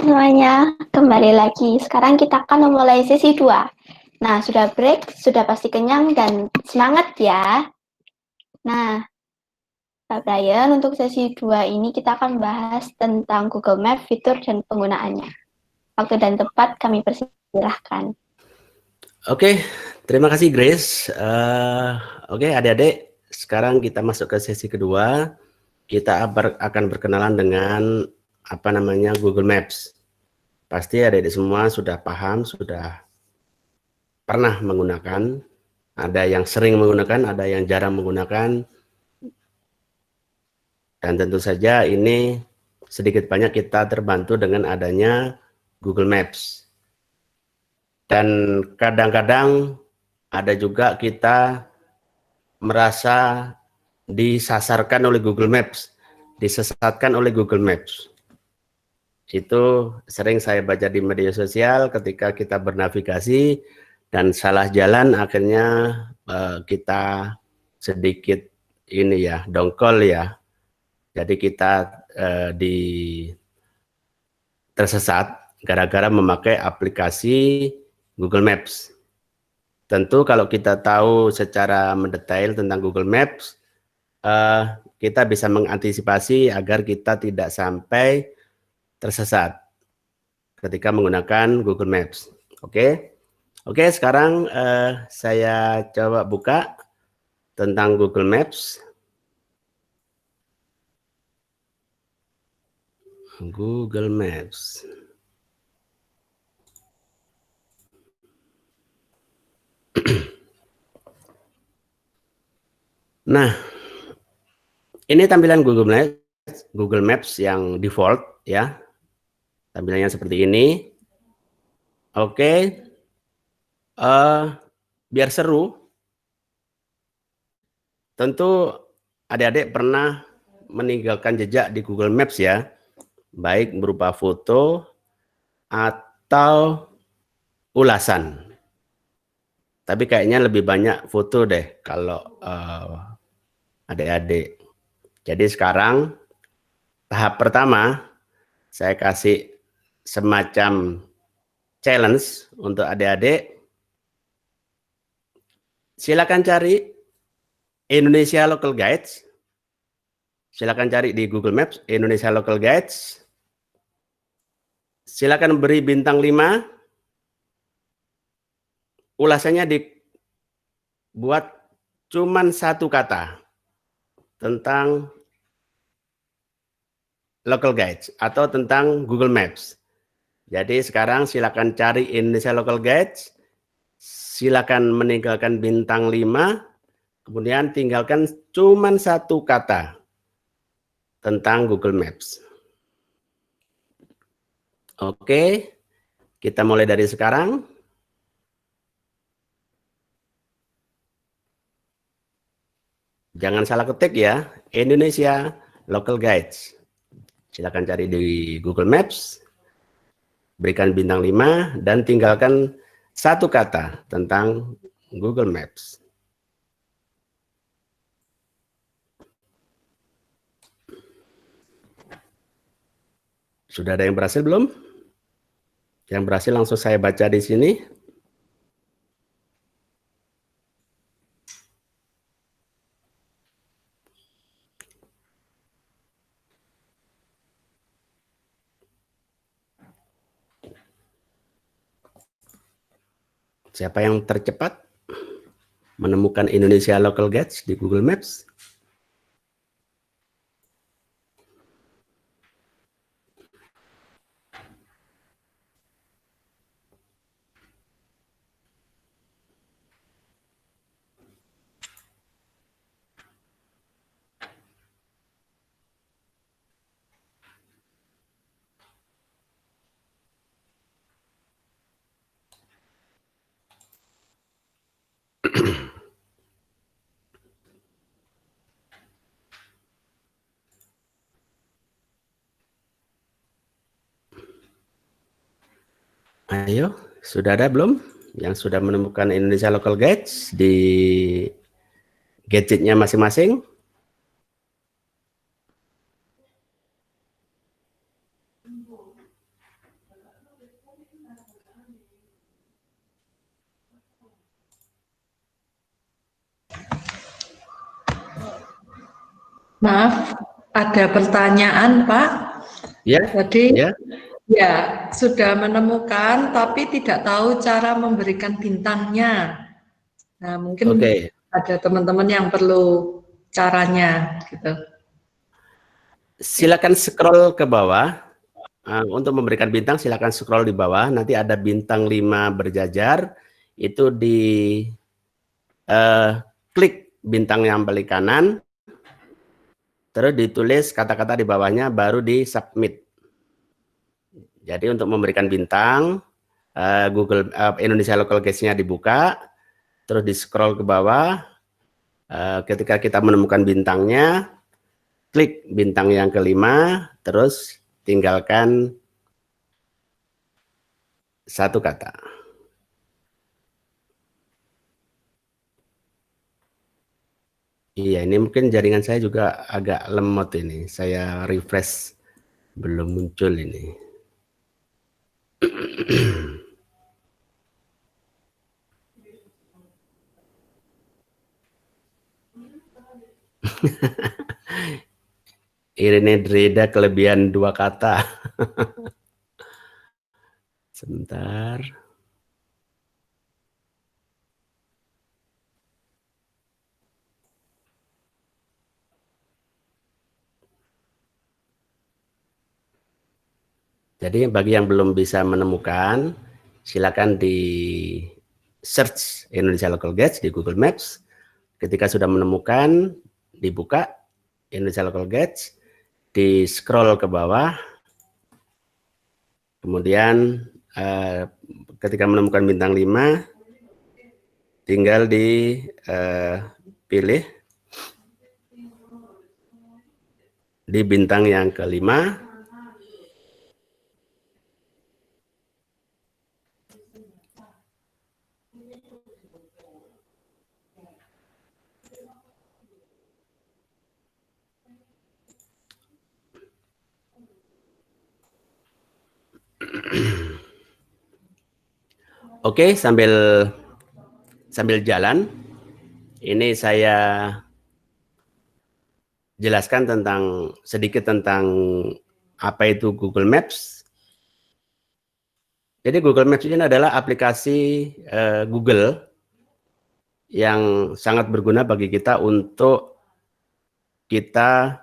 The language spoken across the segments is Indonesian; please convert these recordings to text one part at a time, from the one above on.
semuanya, kembali lagi. Sekarang kita akan memulai sesi 2. Nah, sudah break, sudah pasti kenyang dan semangat ya. Nah, Pak Brian, untuk sesi 2 ini kita akan bahas tentang Google Maps, fitur dan penggunaannya. Waktu dan tempat kami persilahkan. Oke, terima kasih Grace. Oke, adik-adik, sekarang kita masuk ke sesi kedua. Kita akan berkenalan dengan Google Maps. Pasti adik-adik semua sudah paham, sudah pernah menggunakan. Ada yang sering menggunakan, ada yang jarang menggunakan. Dan tentu saja ini sedikit banyak kita terbantu dengan adanya Google Maps. Dan kadang-kadang ada juga kita merasa disasarkan oleh Google Maps, disesatkan oleh Google Maps. Itu sering saya baca di media sosial ketika kita bernavigasi dan salah jalan, akhirnya kita sedikit ini ya, dongkol ya. Jadi kita tersesat gara-gara memakai aplikasi Google Maps. Tentu kalau kita tahu secara mendetail tentang Google Maps, kita bisa mengantisipasi agar kita tidak sampai tersesat ketika menggunakan Google Maps. Oke, sekarang saya coba buka tentang Google Maps. Google Maps. Nah, ini tampilan Google Maps yang default ya. Tampilannya seperti ini. Oke, biar seru, tentu adik-adik pernah meninggalkan jejak di Google Maps ya, baik berupa foto atau ulasan. Tapi kayaknya lebih banyak foto deh kalau adik-adik. Jadi sekarang tahap pertama saya kasih semacam challenge untuk adik-adik. Silakan cari Indonesia Local Guides. Silakan cari di Google Maps Indonesia Local Guides. Silakan beri bintang 5. Ulasannya dibuat cuman satu kata tentang Local Guides atau tentang Google Maps. Jadi sekarang silakan cari Indonesia Local Guides. Silakan meninggalkan bintang 5. Kemudian tinggalkan cuman satu kata tentang Google Maps. Oke, kita mulai dari sekarang. Jangan salah ketik ya, Indonesia Local Guides. Silakan cari di Google Maps, berikan bintang 5, dan tinggalkan satu kata tentang Google Maps. Sudah ada yang berhasil belum? Yang berhasil langsung saya baca di sini. Siapa yang tercepat menemukan Indonesia Local Guides di Google Maps? Ayo, sudah ada belum yang sudah menemukan Indonesia Local Guides di gadgetnya masing-masing? Maaf, ada pertanyaan, Pak. Ya, Jadi, ya. ya, sudah menemukan tapi tidak tahu cara memberikan bintangnya. Nah, mungkin ada teman-teman yang perlu caranya, gitu. Silakan scroll ke bawah. Untuk memberikan bintang, silakan scroll di bawah. Nanti ada bintang 5 berjajar. Itu di klik bintang yang paling kanan. Terus ditulis kata-kata di bawahnya, baru di submit. Jadi untuk memberikan bintang, Google Indonesia Local Guides-nya dibuka, terus di scroll ke bawah. Ketika kita menemukan bintangnya, klik bintang yang kelima, terus tinggalkan satu kata. Iya, ini mungkin jaringan saya juga agak lemot ini. Saya refresh, belum muncul ini. Irene Dreda kelebihan 2 kata. Sebentar. Jadi bagi yang belum bisa menemukan, silakan di search Indonesia Local Guides di Google Maps. Ketika sudah menemukan, dibuka Indonesia Local Guides, di scroll ke bawah, kemudian ketika menemukan bintang 5, tinggal dipilih di bintang yang kelima. Oke, sambil jalan, ini saya jelaskan sedikit tentang apa itu Google Maps. Jadi Google Maps ini adalah aplikasi Google yang sangat berguna bagi kita untuk kita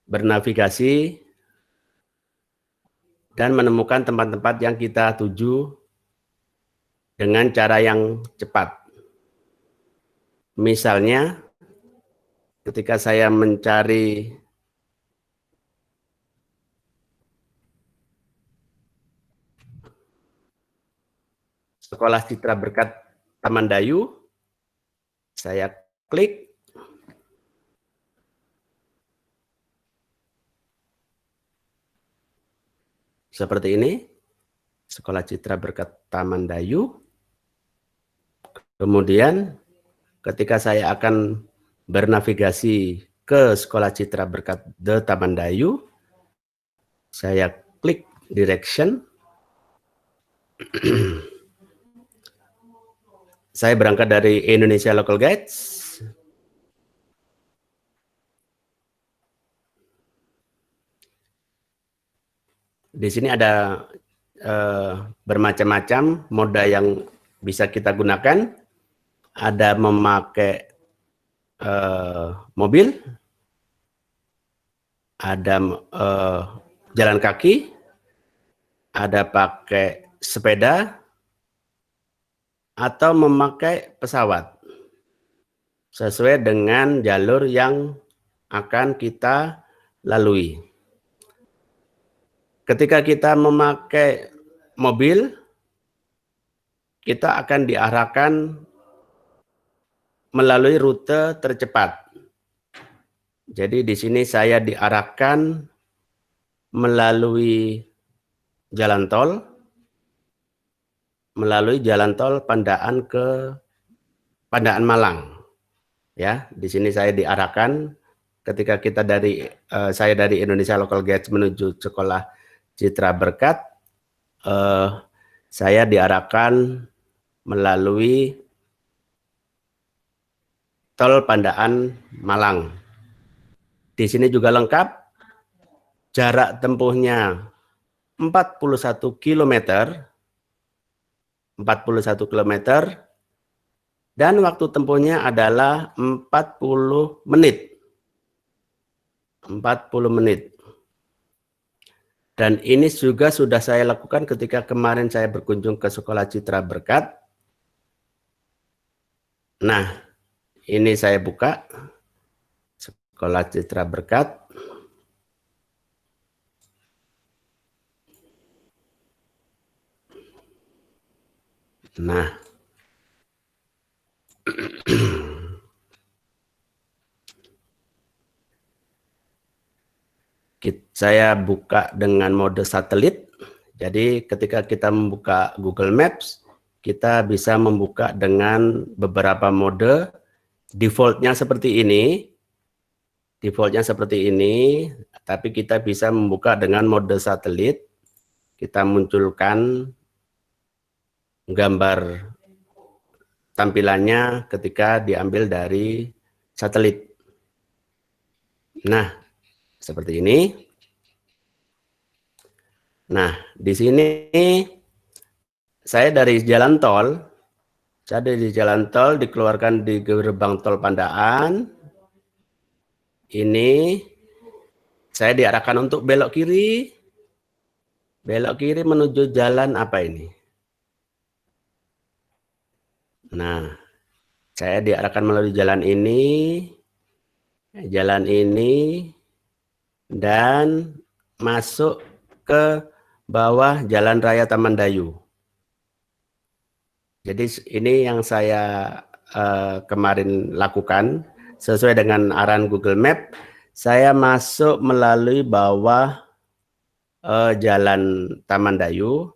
bernavigasi dan menemukan tempat-tempat yang kita tuju dengan cara yang cepat. Misalnya, ketika saya mencari Sekolah Citra Berkat Taman Dayu, saya klik. Seperti ini, Sekolah Citra Berkat Taman Dayu. Kemudian ketika saya akan bernavigasi ke Sekolah Citra Berkat The Taman Dayu, saya klik direction. Saya berangkat dari Indonesia Local Guides. Di sini ada bermacam-macam moda yang bisa kita gunakan. Ada memakai mobil, ada jalan kaki, ada pakai sepeda, atau memakai pesawat. Sesuai dengan jalur yang akan kita lalui. Ketika kita memakai mobil, kita akan diarahkan melalui rute tercepat. Jadi di sini saya diarahkan melalui jalan tol, Pandaan ke Pandaan Malang. Ya, di sini saya diarahkan ketika saya dari Indonesia Local Guides menuju Sekolah Citra Berkat, saya diarahkan melalui tol Pandaan Malang. Di sini juga lengkap. Jarak tempuhnya 41 km. 41 km. Dan waktu tempuhnya adalah 40 menit. 40 menit. Dan ini juga sudah saya lakukan ketika kemarin saya berkunjung ke Sekolah Citra Berkat. Nah, ini saya buka Sekolah Citra Berkat. Nah, saya buka dengan mode satelit. Jadi ketika kita membuka Google Maps, kita bisa membuka dengan beberapa mode. Defaultnya seperti ini. Defaultnya seperti ini, tapi kita bisa membuka dengan mode satelit. Kita munculkan gambar tampilannya ketika diambil dari satelit. Nah, seperti ini. Nah, di sini saya dari jalan tol, dikeluarkan di gerbang tol Pandaan. Ini saya diarahkan untuk belok kiri. Belok kiri menuju jalan apa ini? Nah, saya diarahkan melalui jalan ini, dan masuk ke bawah Jalan Raya Taman Dayu. Jadi ini yang saya kemarin lakukan sesuai dengan arahan Google Map. Saya masuk melalui bawah Jalan Taman Dayu.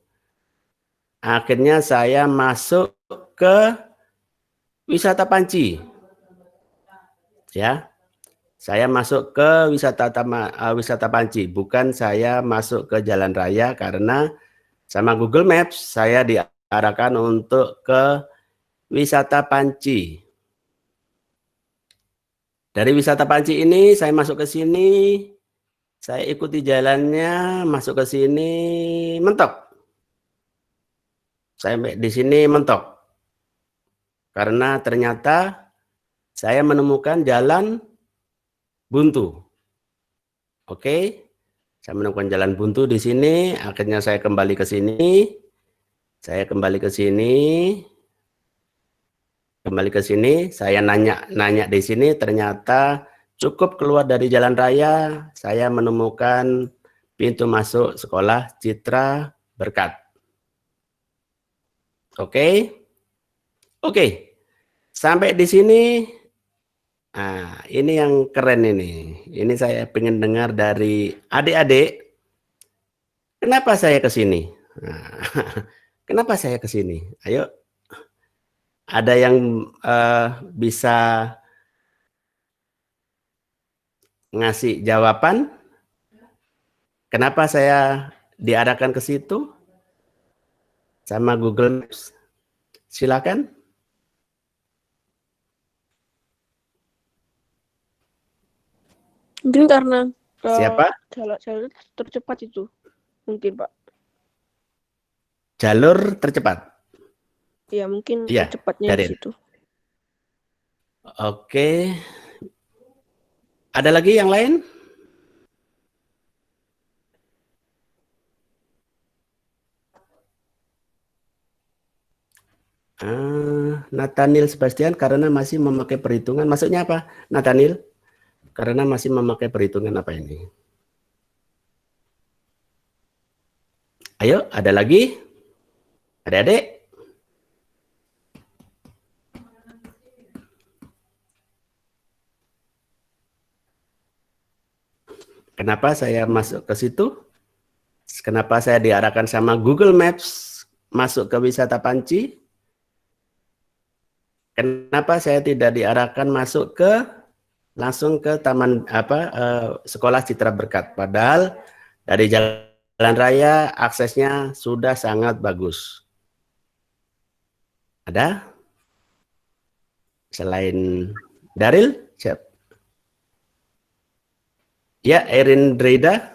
Akhirnya saya masuk ke Wisata Panci. Ya. Saya masuk ke wisata Panci, bukan saya masuk ke jalan raya, karena sama Google Maps saya diarahkan untuk ke Wisata Panci. Dari Wisata Panci ini saya masuk ke sini, saya ikuti jalannya, masuk ke sini, mentok. Sampai di sini mentok. Karena ternyata saya menemukan jalan buntu. Oke. Saya menemukan jalan buntu di sini, akhirnya saya kembali ke sini. Saya kembali ke sini. Saya nanya di sini, ternyata cukup keluar dari jalan raya, saya menemukan pintu masuk Sekolah Citra Berkat. Oke. Sampai di sini. Nah, ini yang keren ini. Ini saya ingin dengar dari adik-adik. Kenapa saya ke sini? Nah, kenapa saya ke sini? Ayo. Ada yang bisa ngasih jawaban? Kenapa saya diarahkan ke situ? Sama Google Maps. Silakan. Mungkin karena Siapa? jalur tercepat itu, mungkin Pak. Jalur tercepat. Ya mungkin Iya, tercepatnya di Darin. situ. Oke. Ada lagi yang lain? Nathaniel Sebastian, karena masih memakai perhitungan. Maksudnya apa, Nathaniel? Karena masih memakai perhitungan apa ini? Ayo, ada lagi? Adik-adik? Kenapa saya masuk ke situ? Kenapa saya diarahkan sama Google Maps masuk ke Wisata Panci? Kenapa saya tidak diarahkan masuk ke langsung ke taman Sekolah Citra Berkat? Padahal dari jalan raya aksesnya sudah sangat bagus. Ada? Selain Daril, siap. Ya, Erin Dreda.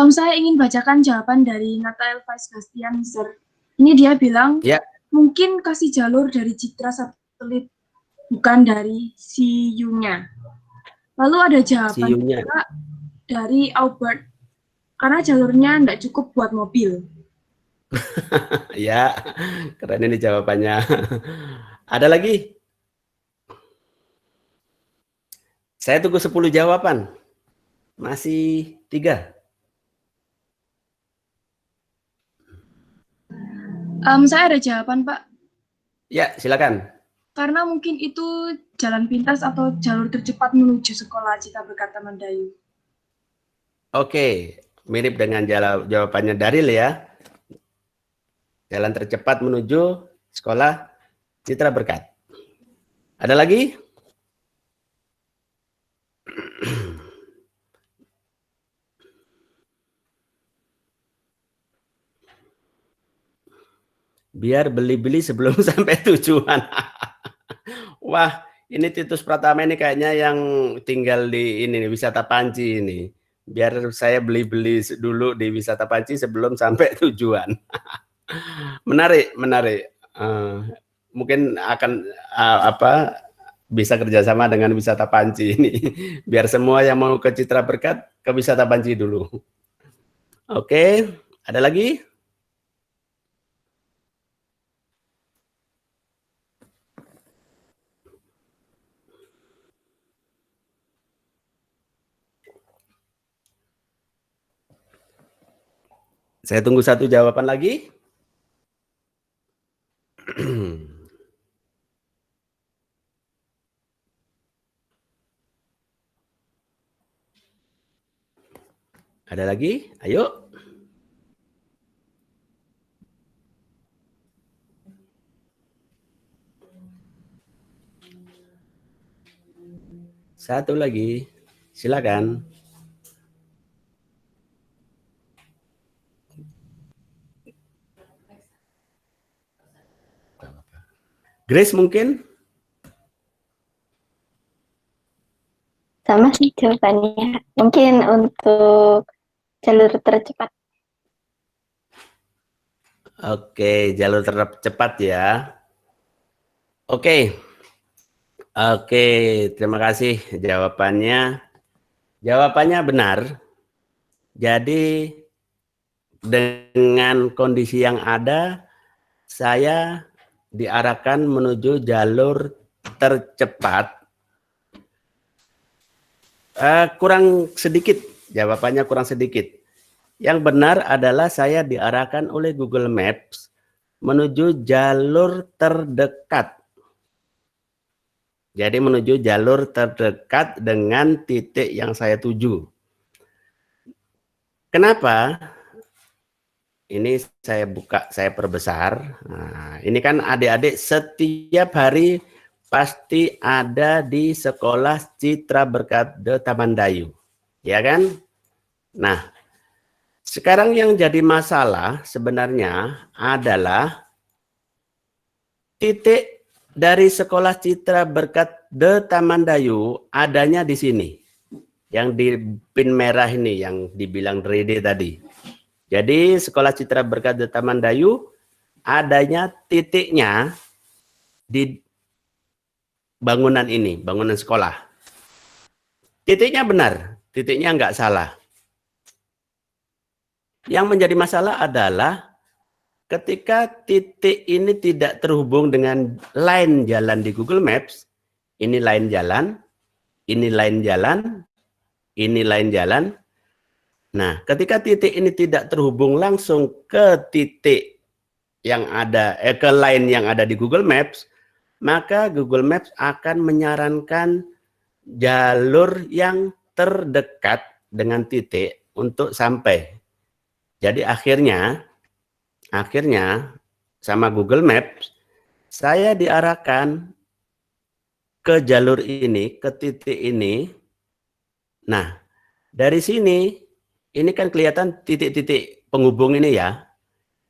Saya ingin bacakan jawaban dari Nathaniel Vice Bastian, Sir. Ini dia bilang, Ya. mungkin kasih jalur dari citra satelit, bukan dari CU-nya. Lalu ada jawaban juga dari Albert, karena jalurnya nggak cukup buat mobil. Ya, keren ini jawabannya. Ada lagi? Saya tunggu 10 jawaban. Masih 3. Saya ada jawaban, Pak. Ya, silakan. Karena mungkin itu jalan pintas atau jalur tercepat menuju sekolah Cita Berkat Tamandayu. Oke, mirip dengan jawabannya Daril ya. Jalan tercepat menuju sekolah Citra Berkat. Ada lagi? Biar beli-beli sebelum sampai tujuan. Wah, ini Titus Pratama ini kayaknya yang tinggal di ini Wisata Panci ini. Biar saya beli-beli dulu di Wisata Panci sebelum sampai tujuan. Menarik, menarik. Mungkin akan bisa kerjasama dengan Wisata Panci ini. Biar semua yang mau ke Citra Berkat ke Wisata Panci dulu. Oke, ada lagi? Saya tunggu 1 jawaban lagi. Ada lagi? Ayo. Satu lagi. Silakan. Grace mungkin? Sama sih jawabannya. Mungkin untuk jalur tercepat. Oke, jalur tercepat ya. Oke. Oke, terima kasih jawabannya. Jawabannya benar. Jadi dengan kondisi yang ada, saya diarahkan menuju jalur tercepat. Kurang sedikit, jawabannya kurang sedikit. Yang benar adalah saya diarahkan oleh Google Maps menuju jalur terdekat. Jadi menuju jalur terdekat dengan titik yang saya tuju. Kenapa? Ini saya buka, saya perbesar. Nah, ini kan adik-adik setiap hari pasti ada di sekolah Citra Berkat de Tamandayu. Ya kan? Nah, sekarang yang jadi masalah sebenarnya adalah titik dari sekolah Citra Berkat de Tamandayu adanya di sini. Yang di pin merah ini yang dibilang Rede tadi. Jadi sekolah Citra Berkat de Tamandayu adanya titiknya di bangunan ini, bangunan sekolah. Titiknya benar, titiknya enggak salah. Yang menjadi masalah adalah ketika titik ini tidak terhubung dengan line jalan di Google Maps, ini line jalan, ini line jalan, ini line jalan. Nah, ketika titik ini tidak terhubung langsung ke titik yang ada, ke line yang ada di Google Maps, maka Google Maps akan menyarankan jalur yang terdekat dengan titik untuk sampai. Jadi akhirnya sama Google Maps, saya diarahkan ke jalur ini, ke titik ini. Nah, dari sini, ini kan kelihatan titik-titik penghubung ini ya.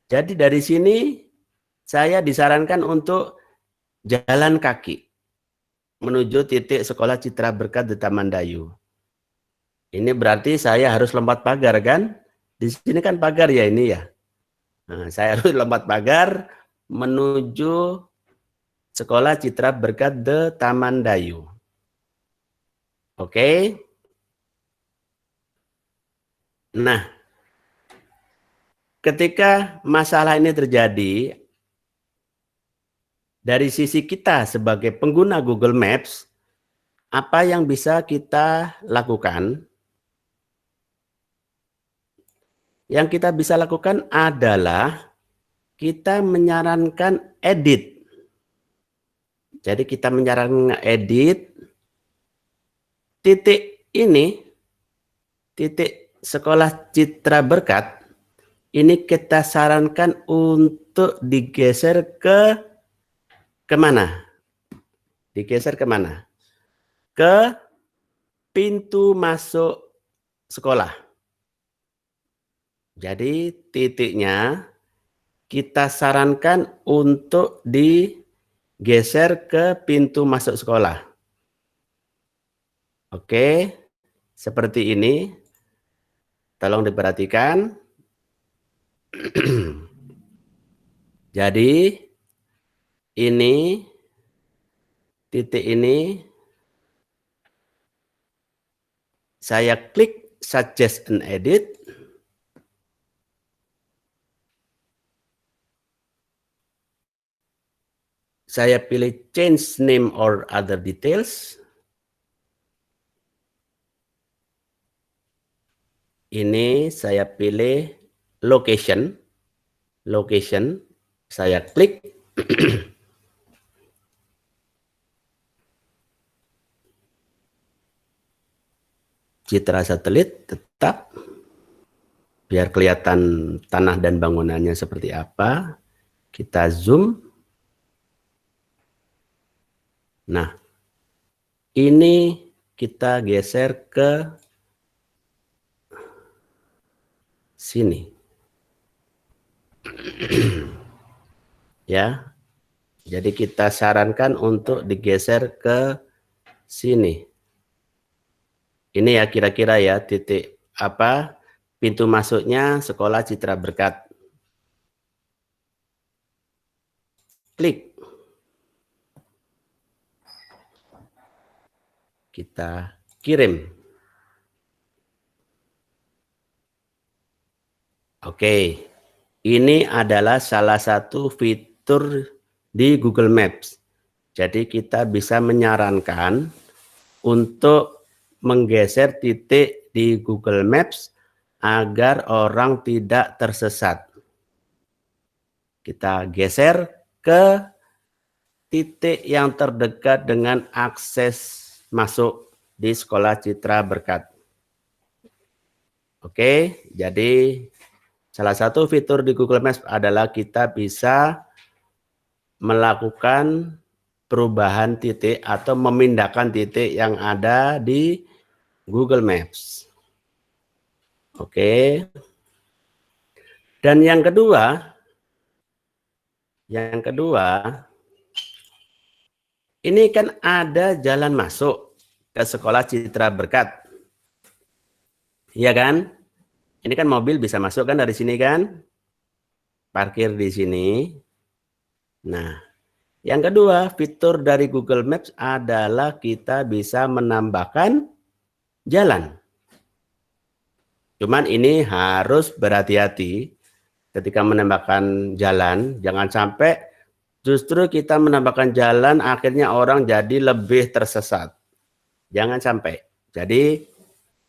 Jadi dari sini saya disarankan untuk jalan kaki menuju titik sekolah Citra Berkat de Tamandayu. Ini berarti saya harus lompat pagar kan? Di sini kan pagar ya ini ya. Nah, saya harus lompat pagar menuju Sekolah Citra Berkat de Taman Dayu. Oke. Nah, ketika masalah ini terjadi, dari sisi kita sebagai pengguna Google Maps, apa yang bisa kita lakukan? Yang kita bisa lakukan adalah kita menyarankan edit. Jadi kita menyarankan edit titik ini, titik Sekolah Citra Berkat, ini kita sarankan untuk digeser ke kemana? Digeser kemana? Ke pintu masuk sekolah. Jadi titiknya kita sarankan untuk digeser ke pintu masuk sekolah. Oke, seperti ini. Tolong diperhatikan. Jadi ini titik ini saya klik suggest and edit. Saya pilih change name or other details. Ini saya pilih location. Location. Saya klik. Citra satelit tetap. Biar kelihatan tanah dan bangunannya seperti apa. Kita zoom. Nah, ini kita geser ke sini. Ya. Jadi kita sarankan untuk digeser ke sini. Ini ya kira-kira ya titik apa pintu masuknya Sekolah Citra Berkat. Klik. Kita kirim. Oke, ini adalah salah satu fitur di Google Maps. Jadi kita bisa menyarankan untuk menggeser titik di Google Maps agar orang tidak tersesat. Kita geser ke titik yang terdekat dengan akses masuk di Sekolah Citra Berkat. Oke, jadi salah satu fitur di Google Maps adalah kita bisa melakukan perubahan titik atau memindahkan titik yang ada di Google Maps. Oke. Dan yang kedua, ini kan ada jalan masuk ke Sekolah Citra Berkat. Iya kan? Ini kan mobil bisa masuk kan dari sini kan? Parkir di sini. Nah, yang kedua, fitur dari Google Maps adalah kita bisa menambahkan jalan. Cuman ini harus berhati-hati ketika menambahkan jalan. Jangan sampai justru kita menambahkan jalan akhirnya orang jadi lebih tersesat. Jangan sampai. Jadi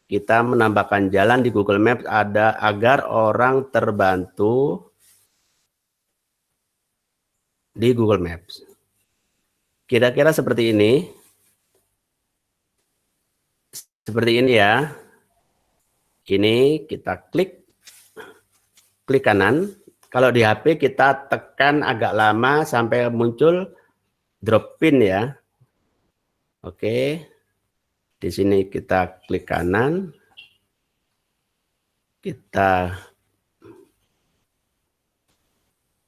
kita menambahkan jalan di Google Maps ada agar orang terbantu di Google Maps. Kira-kira seperti ini. Seperti ini ya. Ini kita klik kanan. Kalau di HP kita tekan agak lama sampai muncul drop pin ya. Oke. Di sini kita klik kanan. Kita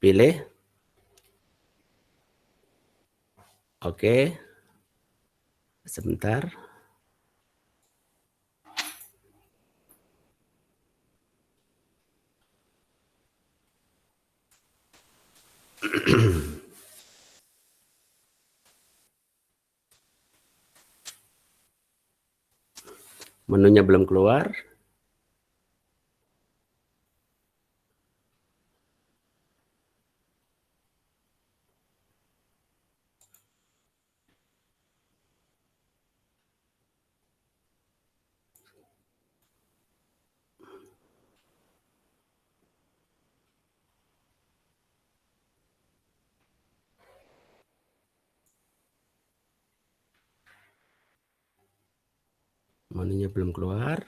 pilih. Oke. Sebentar. Menunya belum keluar. Menunya belum keluar.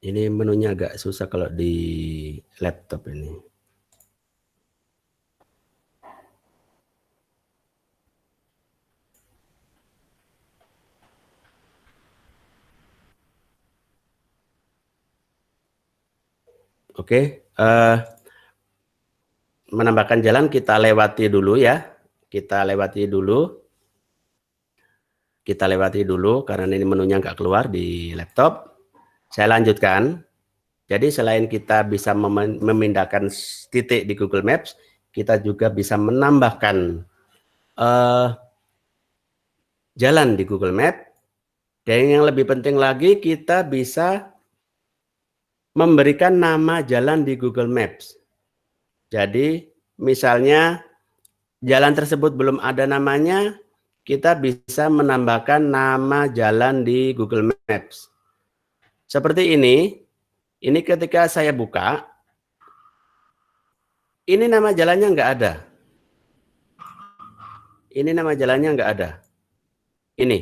Ini menunya agak susah kalau di laptop ini. Oke, menambahkan jalan kita lewati dulu ya. Kita lewati dulu karena ini menunya nggak keluar di laptop. Saya lanjutkan. Jadi selain kita bisa memindahkan titik di Google Maps, kita juga bisa menambahkan jalan di Google Maps. Dan yang lebih penting lagi, kita bisa memberikan nama jalan di Google Maps. Jadi misalnya jalan tersebut belum ada namanya, kita bisa menambahkan nama jalan di Google Maps. Seperti ini ketika saya buka, ini nama jalannya nggak ada. Ini nama jalannya nggak ada. Ini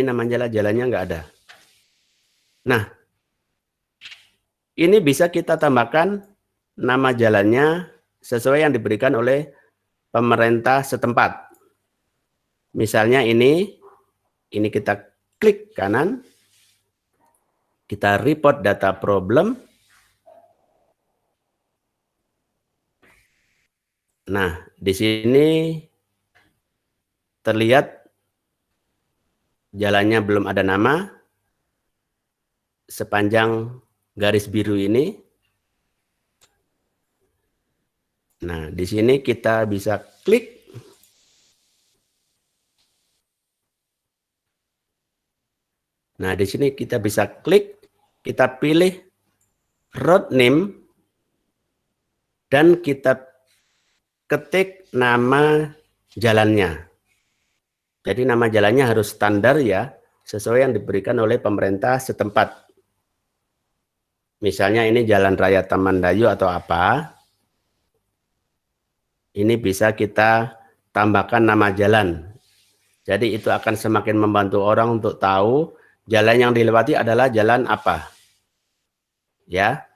nama jalannya nggak ada. Nah, ini bisa kita tambahkan nama jalannya sesuai yang diberikan oleh pemerintah setempat. Misalnya ini kita klik kanan, kita report data problem. Nah, di sini terlihat jalannya belum ada nama sepanjang garis biru ini. Nah, di sini kita bisa klik. Nah, di sini kita bisa klik, kita pilih road name, dan kita ketik nama jalannya. Jadi nama jalannya harus standar ya, sesuai yang diberikan oleh pemerintah setempat. Misalnya ini Jalan Raya Taman Dayu atau apa. Ini bisa kita tambahkan nama jalan. Jadi itu akan semakin membantu orang untuk tahu jalan yang dilewati adalah jalan apa. Ya.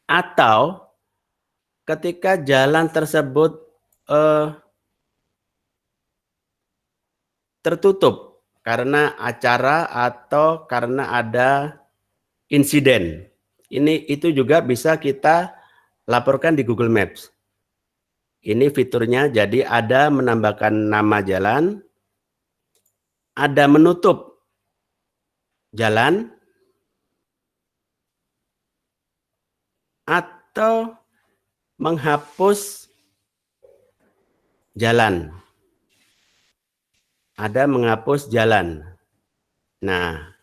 Atau ketika jalan tersebut tertutup karena acara atau karena ada insiden. Itu juga bisa kita laporkan di Google Maps. Ini fiturnya, jadi ada menambahkan nama jalan, ada menutup jalan, atau menghapus jalan. Ada menghapus jalan. Nah,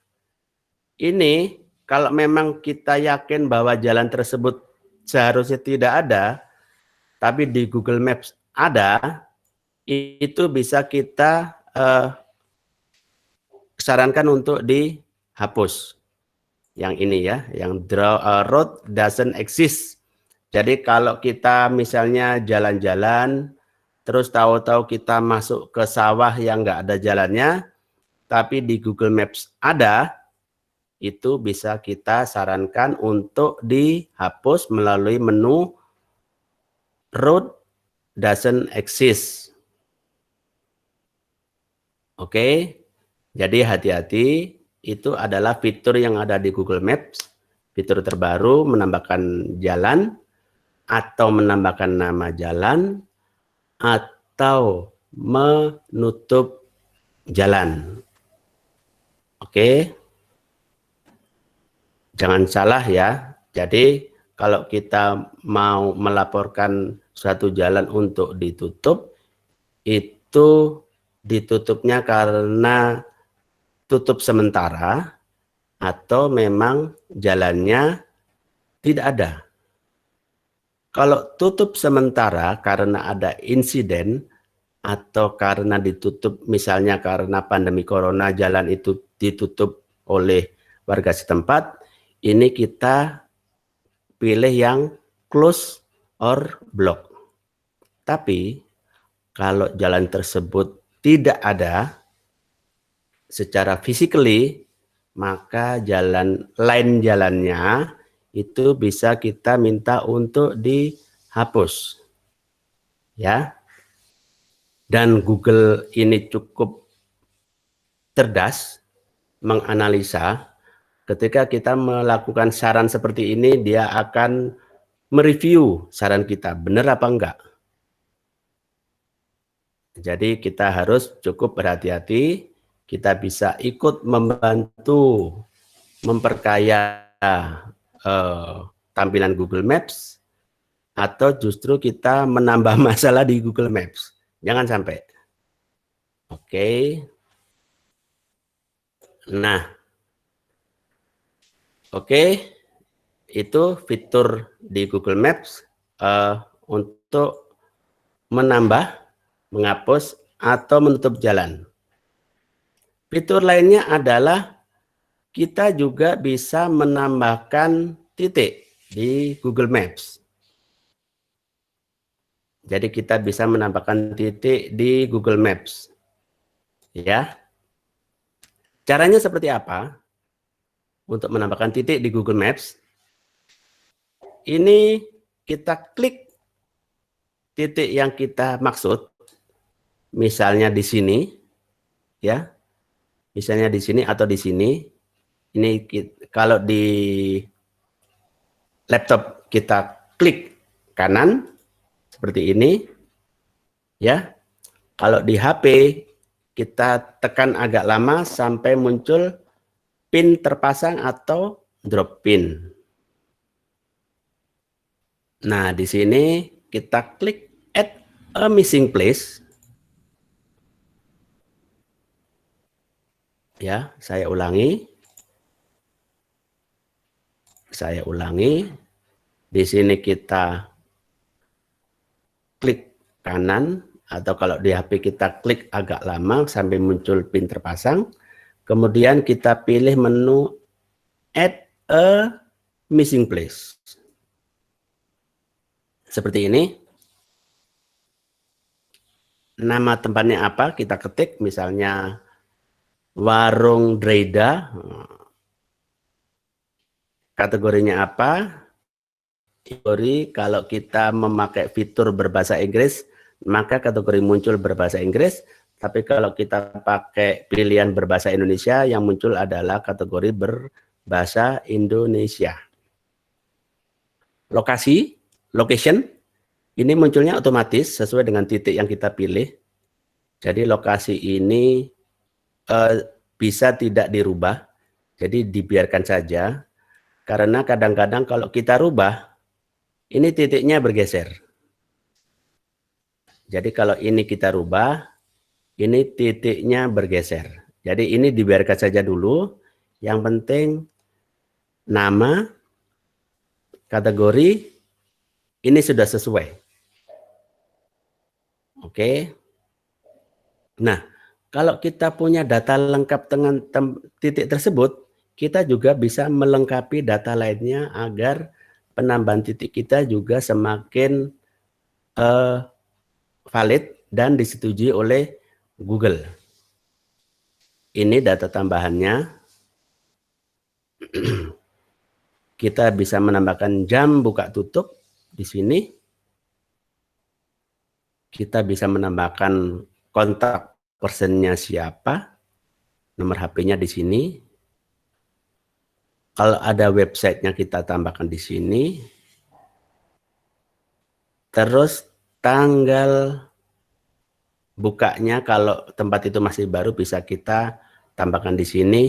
ini kalau memang kita yakin bahwa jalan tersebut seharusnya tidak ada, tapi di Google Maps ada, itu bisa kita sarankan untuk dihapus. Yang ini ya, yang road doesn't exist. Jadi kalau kita misalnya jalan-jalan, terus tahu-tahu kita masuk ke sawah yang nggak ada jalannya, tapi di Google Maps ada, itu bisa kita sarankan untuk dihapus melalui menu road doesn't exist. Oke, jadi hati-hati, itu adalah fitur yang ada di Google Maps, fitur terbaru menambahkan jalan, atau menambahkan nama jalan, atau menutup jalan. Oke. Jangan salah ya. Jadi kalau kita mau melaporkan suatu jalan untuk ditutup, itu ditutupnya karena tutup sementara atau memang jalannya tidak ada. Kalau tutup sementara karena ada insiden atau karena ditutup misalnya karena pandemi corona jalan itu ditutup oleh warga setempat, ini kita pilih yang close or block. Tapi kalau jalan tersebut tidak ada secara physically, maka lain jalannya itu bisa kita minta untuk dihapus. Ya. Dan Google ini cukup cerdas menganalisa. Ketika kita melakukan saran seperti ini, dia akan mereview saran kita, benar apa enggak. Jadi kita harus cukup berhati-hati, kita bisa ikut membantu memperkaya tampilan Google Maps, atau justru kita menambah masalah di Google Maps. Jangan sampai. Oke. Nah, oke, itu fitur di Google Maps untuk menambah, menghapus, atau menutup jalan. Fitur lainnya adalah kita juga bisa menambahkan titik di Google Maps. Jadi kita bisa menambahkan titik di Google Maps. Ya. Caranya seperti apa? Untuk menambahkan titik di Google Maps, ini kita klik titik yang kita maksud, misalnya di sini, ya, misalnya di sini atau di sini. Ini kalau di laptop kita klik kanan seperti ini, ya. Kalau di HP kita tekan agak lama sampai muncul pin terpasang atau drop pin. Nah, di sini kita klik add a missing place. Ya, saya ulangi. Saya ulangi. Di sini kita klik kanan, atau kalau di HP kita klik agak lama sampai muncul pin terpasang. Kemudian kita pilih menu add a missing place. Seperti ini. Nama tempatnya apa? Kita ketik misalnya Warung Dreda. Kategorinya apa? Kategori kalau kita memakai fitur berbahasa Inggris, maka kategori muncul berbahasa Inggris. Tapi kalau kita pakai pilihan berbahasa Indonesia, yang muncul adalah kategori berbahasa Indonesia. Lokasi, location, ini munculnya otomatis sesuai dengan titik yang kita pilih. Jadi lokasi ini bisa tidak dirubah, jadi dibiarkan saja. Karena kadang-kadang kalau kita rubah, ini titiknya bergeser. Jadi kalau ini kita rubah, ini titiknya bergeser. Jadi ini dibiarkan saja dulu. Yang penting nama, kategori, ini sudah sesuai. Oke. Nah, kalau kita punya data lengkap dengan titik tersebut, kita juga bisa melengkapi data lainnya agar penambahan titik kita juga semakin valid dan disetujui oleh Google. Ini data tambahannya. Kita bisa menambahkan jam buka tutup di sini. Kita bisa menambahkan kontak personnya siapa, nomor HP-nya di sini. Kalau ada websitenya kita tambahkan di sini. Terus tanggal bukanya kalau tempat itu masih baru bisa kita tambahkan di sini.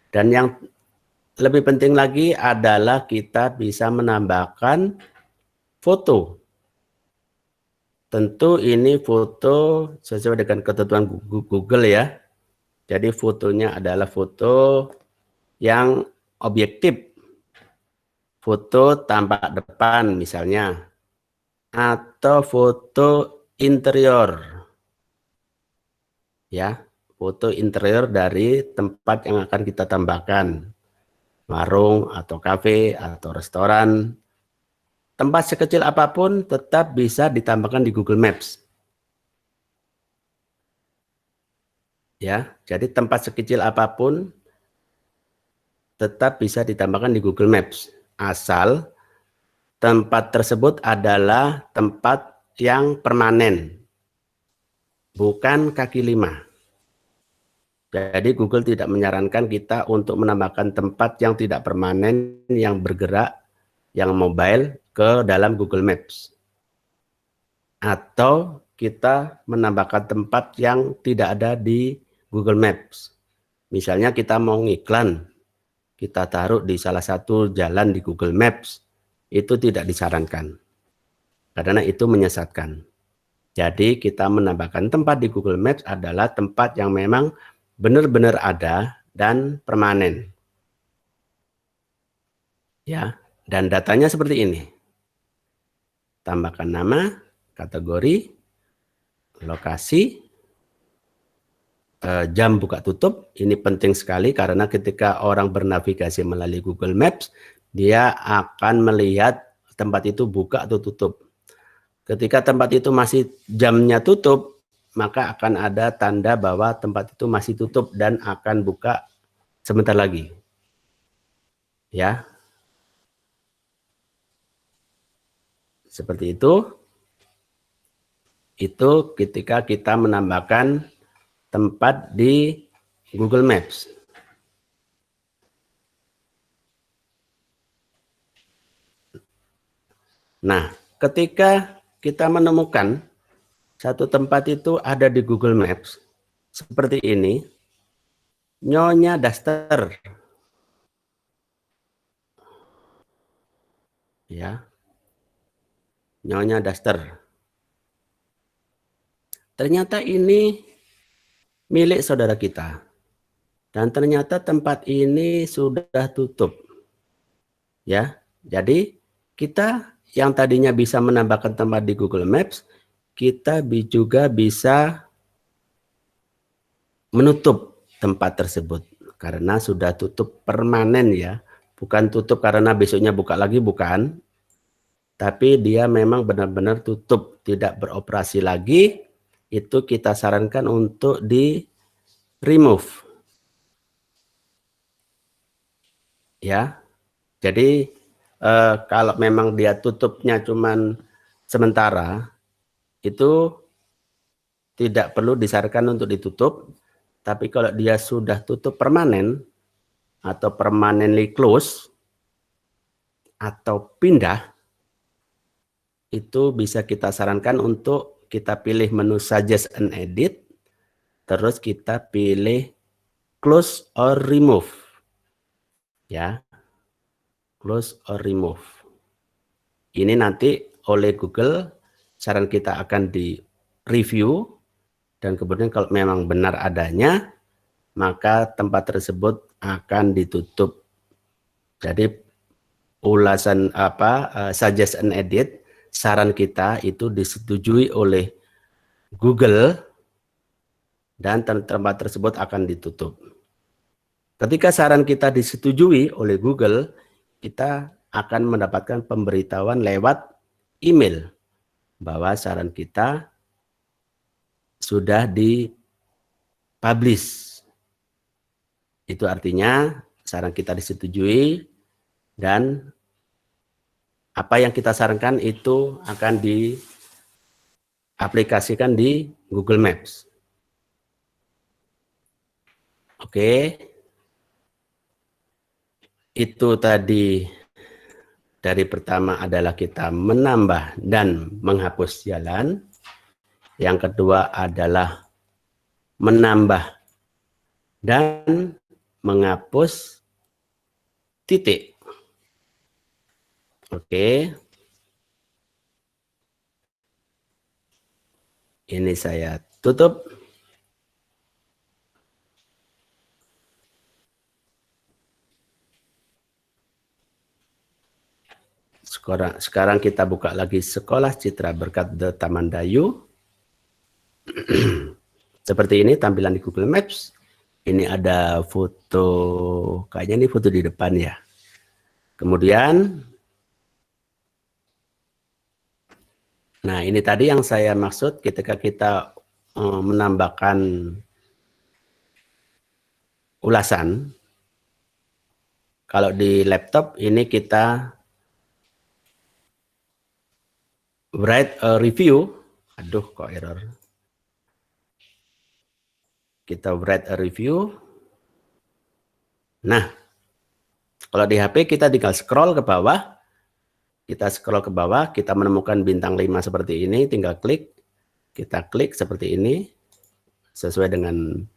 Dan yang lebih penting lagi adalah kita bisa menambahkan foto. Tentu ini foto sesuai dengan ketentuan Google ya. Jadi fotonya adalah foto yang objektif. Foto tampak depan misalnya. Atau foto interior. Ya, foto interior dari tempat yang akan kita tambahkan. Warung atau kafe atau restoran. Tempat sekecil apapun tetap bisa ditambahkan di Google Maps. Ya, jadi tempat sekecil apapun tetap bisa ditambahkan di Google Maps. Asal tempat tersebut adalah tempat yang permanen, bukan kaki lima. Jadi Google tidak menyarankan kita untuk menambahkan tempat yang tidak permanen, yang bergerak, yang mobile ke dalam Google Maps. Atau kita menambahkan tempat yang tidak ada di Google Maps. Misalnya kita mau ngiklan, kita taruh di salah satu jalan di Google Maps, itu tidak disarankan. Karena itu menyesatkan. Jadi kita menambahkan tempat di Google Maps adalah tempat yang memang benar-benar ada dan permanen. Ya, dan datanya seperti ini. Tambahkan nama, kategori, lokasi, jam buka tutup. Ini penting sekali karena ketika orang bernavigasi melalui Google Maps, dia akan melihat tempat itu buka atau tutup. Ketika tempat itu masih jamnya tutup, maka akan ada tanda bahwa tempat itu masih tutup dan akan buka sebentar lagi. Ya. Seperti itu. Itu ketika kita menambahkan tempat di Google Maps. Nah, ketika kita menemukan satu tempat itu ada di Google Maps, seperti ini, Nyonya Daster. Ya. Nyonya Daster. Ternyata ini milik saudara kita. Dan ternyata tempat ini sudah tutup. Ya. Jadi kita yang tadinya bisa menambahkan tempat di Google Maps, kita juga bisa menutup tempat tersebut karena sudah tutup permanen ya. Bukan tutup karena besoknya buka lagi, bukan. Tapi dia memang benar-benar tutup, tidak beroperasi lagi. Itu kita sarankan untuk di remove. Ya. Jadi kalau memang dia tutupnya cuman sementara, itu tidak perlu disarankan untuk ditutup. Tapi kalau dia sudah tutup permanen atau permanently close atau pindah, itu bisa kita sarankan untuk kita pilih menu suggest and edit, terus kita pilih close or remove. Ya, close or remove. Ini nanti oleh Google, saran kita akan di review, dan kemudian kalau memang benar adanya, maka tempat tersebut akan ditutup. Jadi ulasan suggest and edit, saran kita itu disetujui oleh Google dan tempat tersebut akan ditutup. Ketika saran kita disetujui oleh Google, kita akan mendapatkan pemberitahuan lewat email bahwa saran kita sudah dipublish. Itu artinya saran kita disetujui dan apa yang kita sarankan itu akan diaplikasikan di Google Maps. Oke. Itu tadi dari pertama adalah kita menambah dan menghapus jalan. Yang kedua adalah menambah dan menghapus titik. Oke. Ini saya tutup. Sekarang kita buka lagi Sekolah Citra Berkat The Tamandayu. Seperti ini tampilan di Google Maps. Ini ada foto, kayaknya ini foto di depan ya. Kemudian, nah ini tadi yang saya maksud ketika kita menambahkan ulasan. Kalau di laptop ini kita write a review. Aduh, kok error. Kita write a review. Nah, kalau di HP kita tinggal scroll ke bawah. Kita scroll ke bawah, kita menemukan bintang 5 seperti ini, tinggal klik. Kita klik seperti ini, sesuai dengan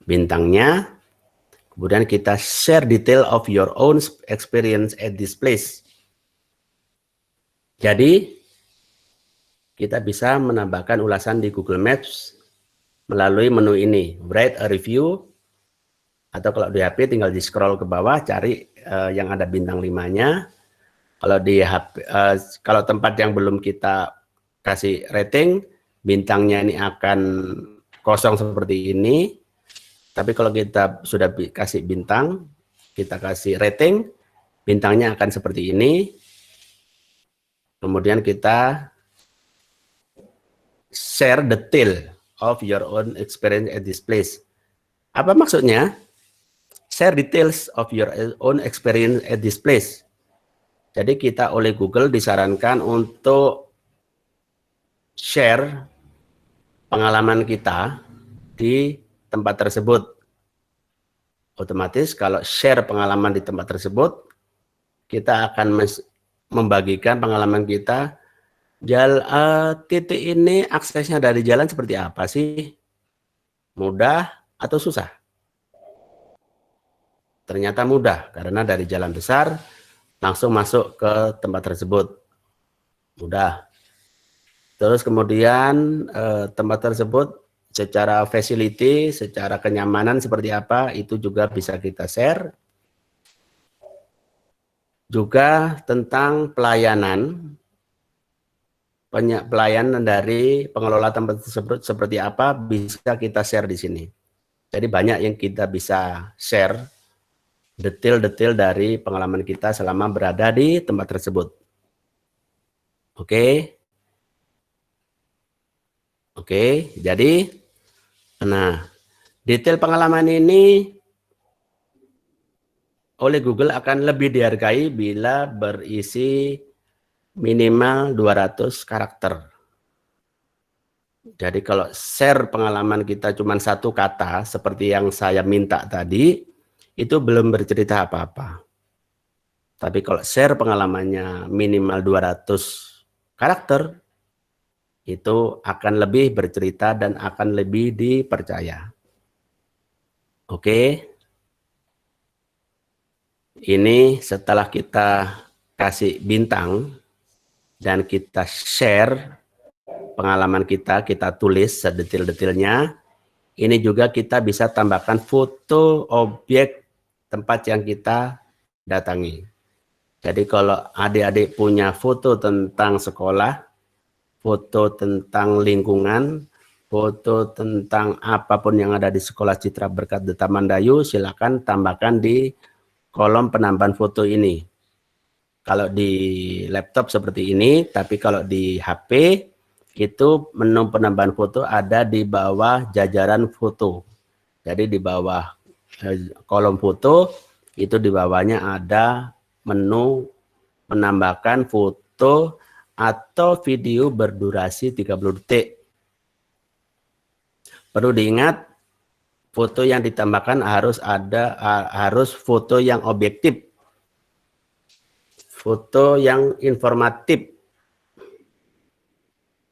bintangnya. Kemudian kita share detail of your own experience at this place. Jadi, kita bisa menambahkan ulasan di Google Maps melalui menu ini, write a review, atau kalau di HP tinggal di scroll ke bawah, cari yang ada bintang 5-nya. Kalau di HP, kalau tempat yang belum kita kasih rating, bintangnya ini akan kosong seperti ini. Tapi kalau kita sudah kasih bintang, kita kasih rating, bintangnya akan seperti ini. Kemudian kita share detail of your own experience at this place. Apa maksudnya? Share details of your own experience at this place. Jadi kita oleh Google disarankan untuk share pengalaman kita di tempat tersebut. Otomatis kalau share pengalaman di tempat tersebut, kita akan membagikan pengalaman kita. Titik ini aksesnya dari jalan seperti apa sih? Mudah atau susah? Ternyata mudah, karena dari jalan besar langsung masuk ke tempat tersebut. Mudah. Terus kemudian tempat tersebut secara facility, secara kenyamanan seperti apa, itu juga bisa kita share. Juga tentang pelayanan dari pengelola tempat tersebut seperti apa, bisa kita share di sini. Jadi banyak yang kita bisa share, detail-detail dari pengalaman kita selama berada di tempat tersebut. Oke. Oke, jadi nah, detail pengalaman ini oleh Google akan lebih dihargai bila berisi minimal 200 karakter. Jadi kalau share pengalaman kita cuma satu kata, seperti yang saya minta tadi, itu belum bercerita apa-apa. Tapi kalau share pengalamannya minimal 200 karakter, itu akan lebih bercerita dan akan lebih dipercaya. Oke. Ini setelah kita kasih bintang dan kita share pengalaman kita tulis sedetail-detailnya. Ini juga kita bisa tambahkan foto objek tempat yang kita datangi. Jadi kalau adik-adik punya foto tentang sekolah, foto tentang lingkungan, foto tentang apapun yang ada di Sekolah Citra Berkat The Tamandayu, silakan tambahkan di kolom penambahan foto ini. Kalau di laptop seperti ini, tapi kalau di HP, itu menu penambahan foto ada di bawah jajaran foto. Jadi di bawah kolom foto, itu di bawahnya ada menu menambahkan foto atau video berdurasi 30 detik. Perlu diingat, foto yang ditambahkan harus foto yang objektif, foto yang informatif.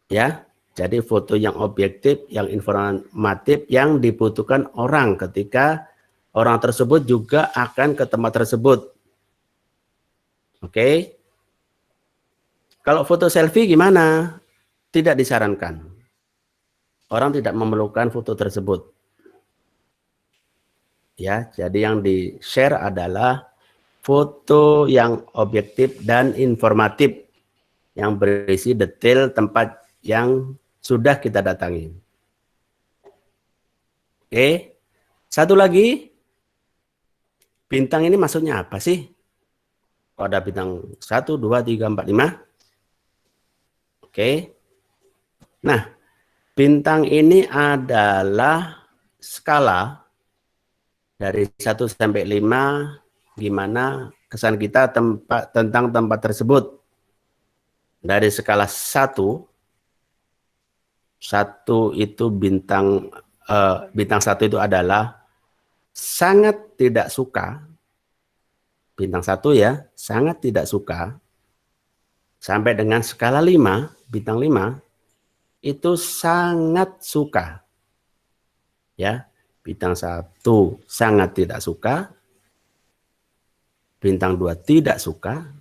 Ya, jadi foto yang objektif, yang informatif, yang dibutuhkan orang ketika orang tersebut juga akan ke tempat tersebut. Oke. Kalau foto selfie gimana? Tidak disarankan. Orang tidak memerlukan foto tersebut. Ya, jadi yang di-share adalah foto yang objektif dan informatif yang berisi detail tempat yang sudah kita datangi. Oke. Satu lagi, bintang ini maksudnya apa sih? Kok ada bintang 1, 2, 3, 4, 5? Oke. Nah, bintang ini adalah skala dari 1 sampai 5, gimana kesan kita tentang tempat tersebut. Dari skala 1 itu bintang 1 itu adalah sangat tidak suka. Bintang 1 ya, sangat tidak suka. Sampai dengan skala 5, bintang 5, itu sangat suka. Ya, bintang 1 sangat tidak suka. Bintang 2 tidak suka.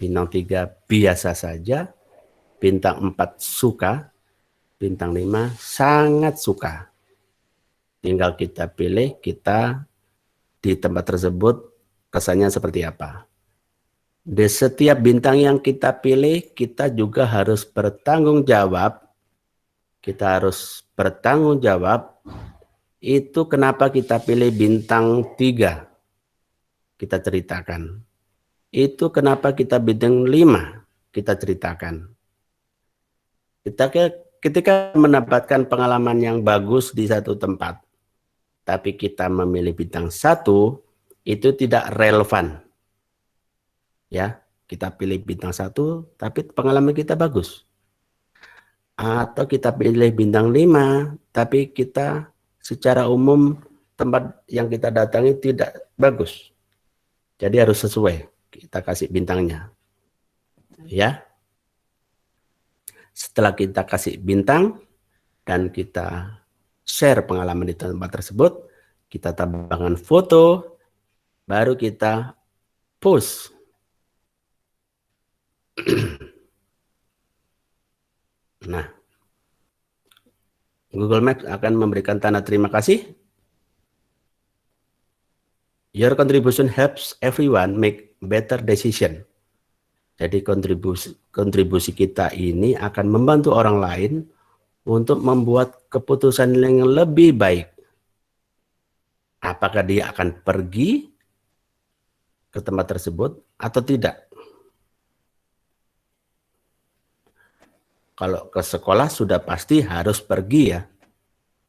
Bintang 3 biasa saja. Bintang 4 suka. Bintang 5 sangat suka. Tinggal kita pilih kita di tempat tersebut kesannya seperti apa. Di setiap bintang yang kita pilih, kita juga harus bertanggung jawab. Kita harus bertanggung jawab. Itu kenapa kita pilih bintang 3. Kita ceritakan. Itu kenapa kita bintang 5. Kita ceritakan. Ketika mendapatkan pengalaman yang bagus di satu tempat, tapi kita memilih bintang 1, itu tidak relevan. Ya, kita pilih bintang 1, tapi pengalaman kita bagus. Atau kita pilih bintang 5, tapi kita secara umum tempat yang kita datangi tidak bagus. Jadi harus sesuai, kita kasih bintangnya. Ya. Setelah kita kasih bintang dan kita share pengalaman di tempat tersebut, kita tambahkan foto, baru kita post. Nah, Google Maps akan memberikan tanda terima kasih. Your contribution helps everyone make better decision. Jadi kontribusi kita ini akan membantu orang lain untuk membuat keputusan yang lebih baik. Apakah dia akan pergi ke tempat tersebut atau tidak? Kalau ke sekolah sudah pasti harus pergi ya.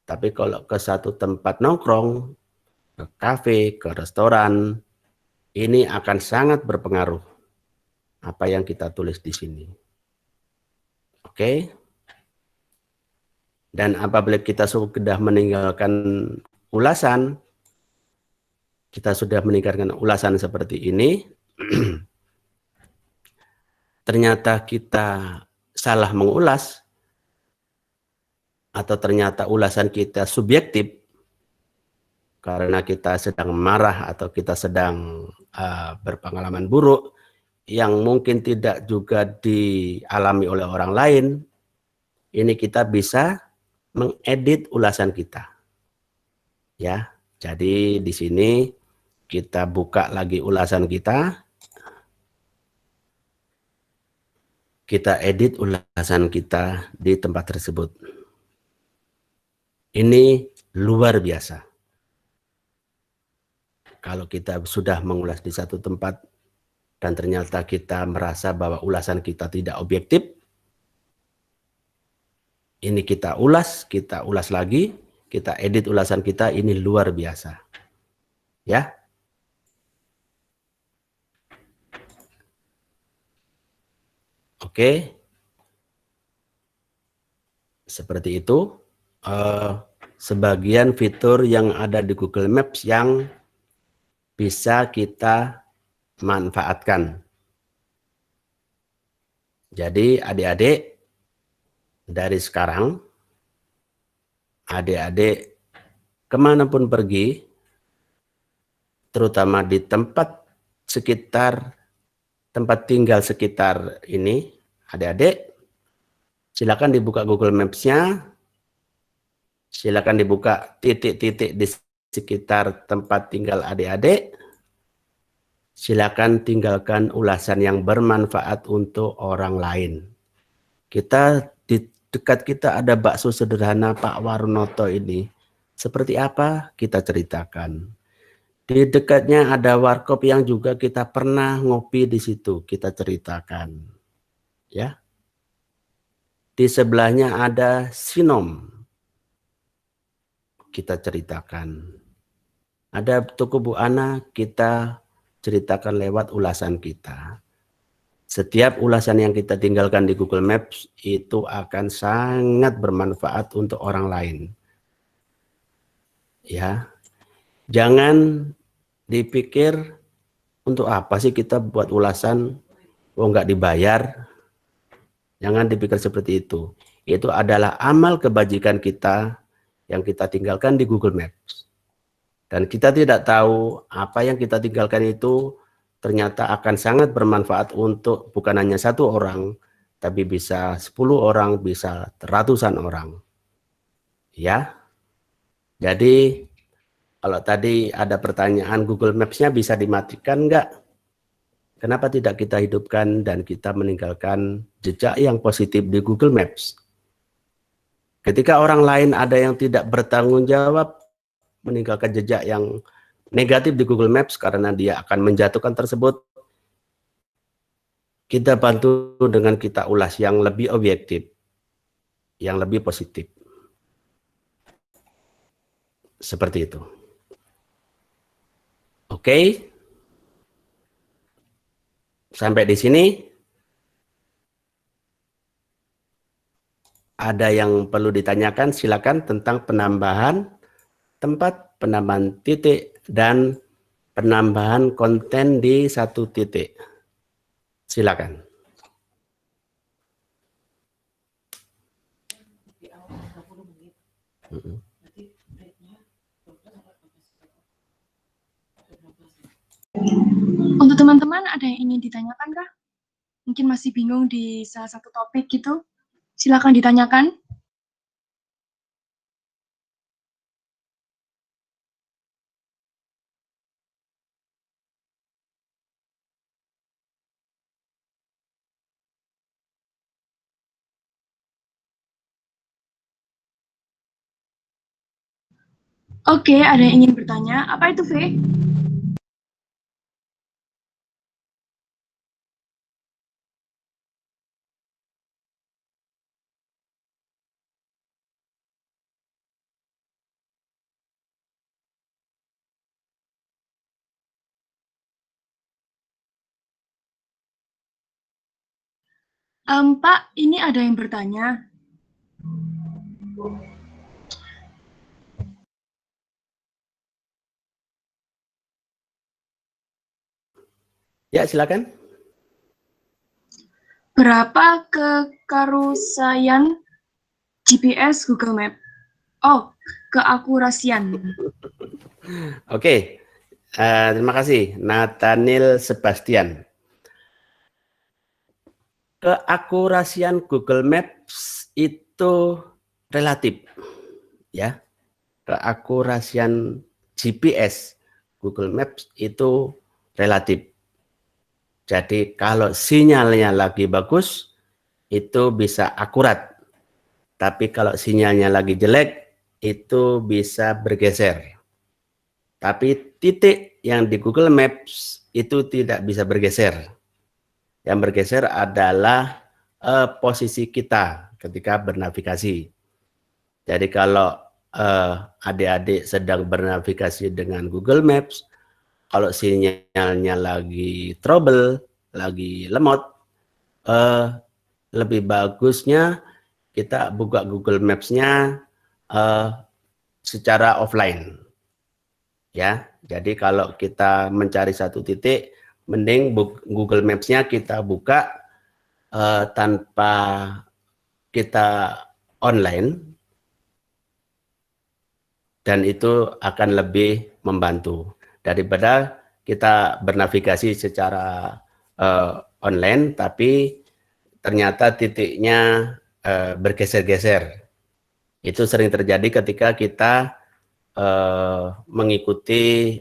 Tapi kalau ke satu tempat nongkrong, ke kafe, ke restoran, ini akan sangat berpengaruh apa yang kita tulis di sini. Oke. Dan apabila kita sudah meninggalkan ulasan, kita sudah meninggalkan ulasan seperti ini, ternyata kita salah mengulas, atau ternyata ulasan kita subjektif, karena kita sedang marah atau kita sedang berpengalaman buruk, yang mungkin tidak juga dialami oleh orang lain, ini kita bisa mengedit ulasan kita. Ya, jadi di sini kita buka lagi ulasan kita. Kita edit ulasan kita di tempat tersebut. Ini luar biasa. Kalau kita sudah mengulas di satu tempat dan ternyata kita merasa bahwa ulasan kita tidak objektif, ini kita ulas lagi, kita edit ulasan kita, ini luar biasa. Ya. Oke. Seperti itu. Sebagian fitur yang ada di Google Maps yang bisa kita manfaatkan. Jadi adik-adik, dari sekarang, adik-adik kemanapun pergi, terutama di tempat sekitar, tempat tinggal sekitar ini, adik-adik, silakan dibuka Google Maps-nya, silakan dibuka titik-titik di sekitar tempat tinggal adik-adik, silakan tinggalkan ulasan yang bermanfaat untuk orang lain. Kita di dekat kita ada bakso sederhana Pak Warnoto ini. Seperti apa? Kita ceritakan. Di dekatnya ada warkop yang juga kita pernah ngopi di situ. Kita ceritakan. Ya. Di sebelahnya ada Sinom. Kita ceritakan. Ada toko Bu Ana, kita ceritakan lewat ulasan kita. Setiap ulasan yang kita tinggalkan di Google Maps itu akan sangat bermanfaat untuk orang lain. Ya, jangan dipikir untuk apa sih kita buat ulasan, nggak dibayar. Jangan dipikir seperti itu. Itu adalah amal kebajikan kita yang kita tinggalkan di Google Maps. Dan kita tidak tahu apa yang kita tinggalkan itu ternyata akan sangat bermanfaat untuk bukan hanya satu orang, tapi bisa 10 orang, bisa ratusan orang. Ya, jadi kalau tadi ada pertanyaan Google Maps-nya bisa dimatikan enggak? Kenapa tidak kita hidupkan dan kita meninggalkan jejak yang positif di Google Maps? Ketika orang lain ada yang tidak bertanggung jawab, meninggalkan jejak yang negatif di Google Maps karena dia akan menjatuhkan tersebut, kita bantu dengan kita ulas yang lebih objektif, yang lebih positif. Seperti itu. Oke. Sampai di sini. Ada yang perlu ditanyakan, silakan tentang penambahan tempat, penambahan titik, dan penambahan konten di satu titik. Silakan. Untuk teman-teman ada yang ingin ditanyakan kah? Mungkin masih bingung di salah satu topik gitu. Silakan ditanyakan. Oke, ada yang ingin bertanya. Apa itu, V? Pak, ini ada yang bertanya. Ya, silakan. Berapa keakurasian GPS Google Map? Oh, keakurasian. Oke. Terima kasih, Nathaniel Sebastian. Keakurasian Google Maps itu relatif, ya. Keakurasian GPS Google Maps itu relatif. Jadi kalau sinyalnya lagi bagus, itu bisa akurat. Tapi kalau sinyalnya lagi jelek, itu bisa bergeser. Tapi titik yang di Google Maps itu tidak bisa bergeser. Yang bergeser adalah posisi kita ketika bernavigasi. Jadi kalau adik-adik sedang bernavigasi dengan Google Maps, kalau sinyalnya lagi trouble, lagi lemot, lebih bagusnya kita buka Google Maps-nya secara offline. Ya, jadi kalau kita mencari satu titik, mending Google Maps-nya kita buka tanpa kita online, dan itu akan lebih membantu daripada kita bernavigasi secara online, tapi ternyata titiknya bergeser-geser. Itu sering terjadi ketika kita mengikuti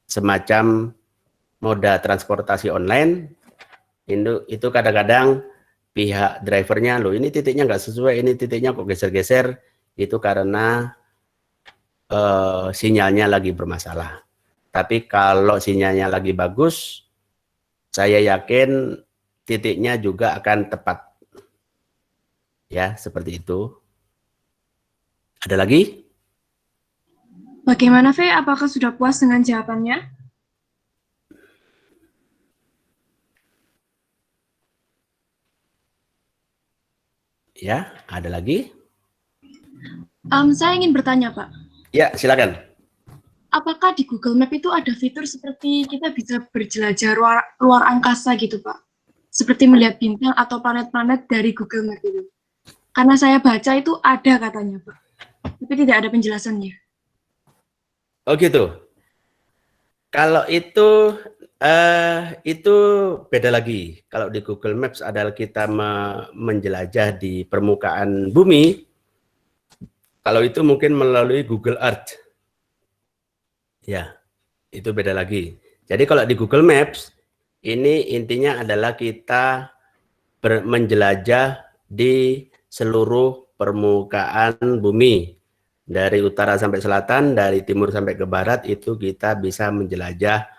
semacam moda transportasi online. Itu kadang-kadang pihak drivernya, loh ini titiknya nggak sesuai, ini titiknya kok geser-geser, itu karena sinyalnya lagi bermasalah. Tapi kalau sinyalnya lagi bagus, saya yakin titiknya juga akan tepat. Ya, seperti itu. Ada lagi? Bagaimana, V? Apakah sudah puas dengan jawabannya? Ya, ada lagi? Saya ingin bertanya, Pak. Ya, silakan. Apakah di Google Map itu ada fitur seperti kita bisa berjelajah luar angkasa gitu, Pak? Seperti melihat bintang atau planet-planet dari Google Map itu. Karena saya baca itu ada katanya, Pak. Tapi tidak ada penjelasannya. Oh gitu. Kalau itu beda lagi. Kalau di Google Maps adalah kita menjelajah di permukaan bumi. Kalau itu mungkin melalui Google Earth. Ya, itu beda lagi. Jadi kalau di Google Maps, ini intinya adalah kita menjelajah di seluruh permukaan bumi. Dari utara sampai selatan, dari timur sampai ke barat, itu kita bisa menjelajah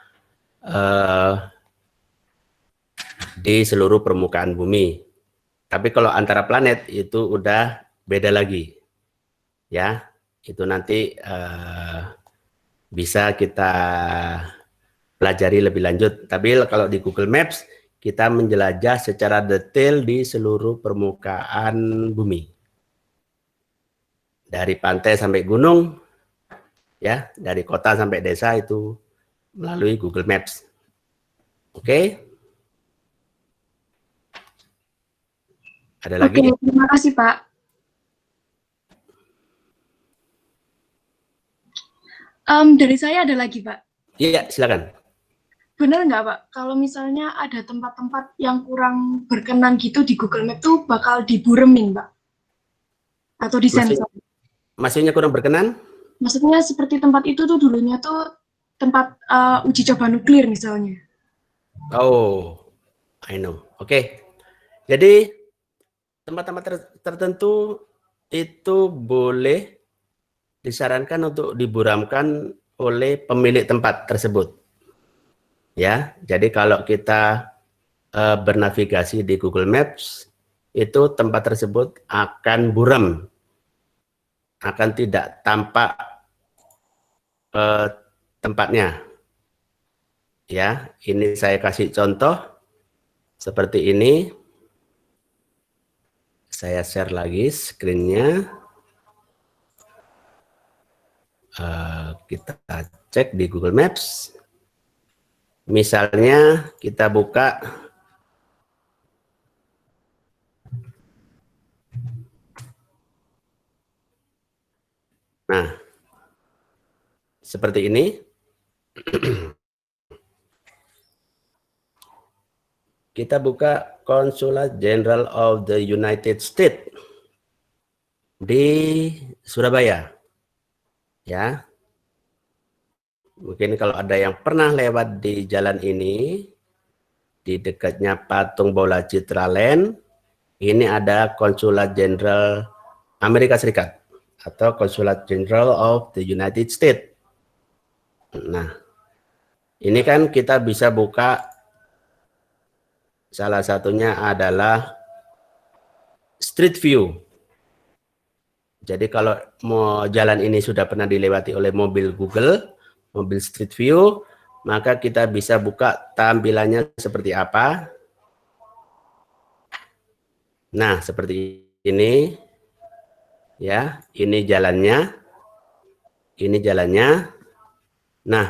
di seluruh permukaan bumi. Tapi kalau antara planet itu udah beda lagi. Ya, itu nanti bisa kita pelajari lebih lanjut. Tapi kalau di Google Maps, kita menjelajah secara detail di seluruh permukaan bumi. Dari pantai sampai gunung, ya, dari kota sampai desa itu melalui Google Maps. Oke? Ada lagi? Oke, terima kasih, Pak. Dari saya ada lagi, Pak. Iya, silakan. Benar nggak, Pak? Kalau misalnya ada tempat-tempat yang kurang berkenan gitu di Google Map tuh bakal diburemin, Pak? Atau disensor? Maksudnya kurang berkenan? Maksudnya seperti tempat itu tuh dulunya tuh tempat uji coba nuklir misalnya. Oh, I know. Oke. Jadi tempat-tempat tertentu itu boleh disarankan untuk diburamkan oleh pemilik tempat tersebut. Ya, jadi kalau kita bernavigasi di Google Maps, itu tempat tersebut akan buram, akan tidak tampak tempatnya. Ya, ini saya kasih contoh seperti ini. Saya share lagi screen-nya. Kita cek di Google Maps. Misalnya kita buka nah, seperti ini. Kita buka Consulate General of the United States di Surabaya. Ya. Mungkin kalau ada yang pernah lewat di jalan ini, di dekatnya Patung Bola Citraland, ini ada Konsulat Jenderal Amerika Serikat atau Konsulat Jenderal of the United States. Nah, ini kan kita bisa buka, salah satunya adalah Street View. Jadi kalau mau jalan ini sudah pernah dilewati oleh mobil Google, mobil Street View, maka kita bisa buka tampilannya seperti apa. Nah, seperti ini. Ya, ini jalannya. Ini jalannya. Nah,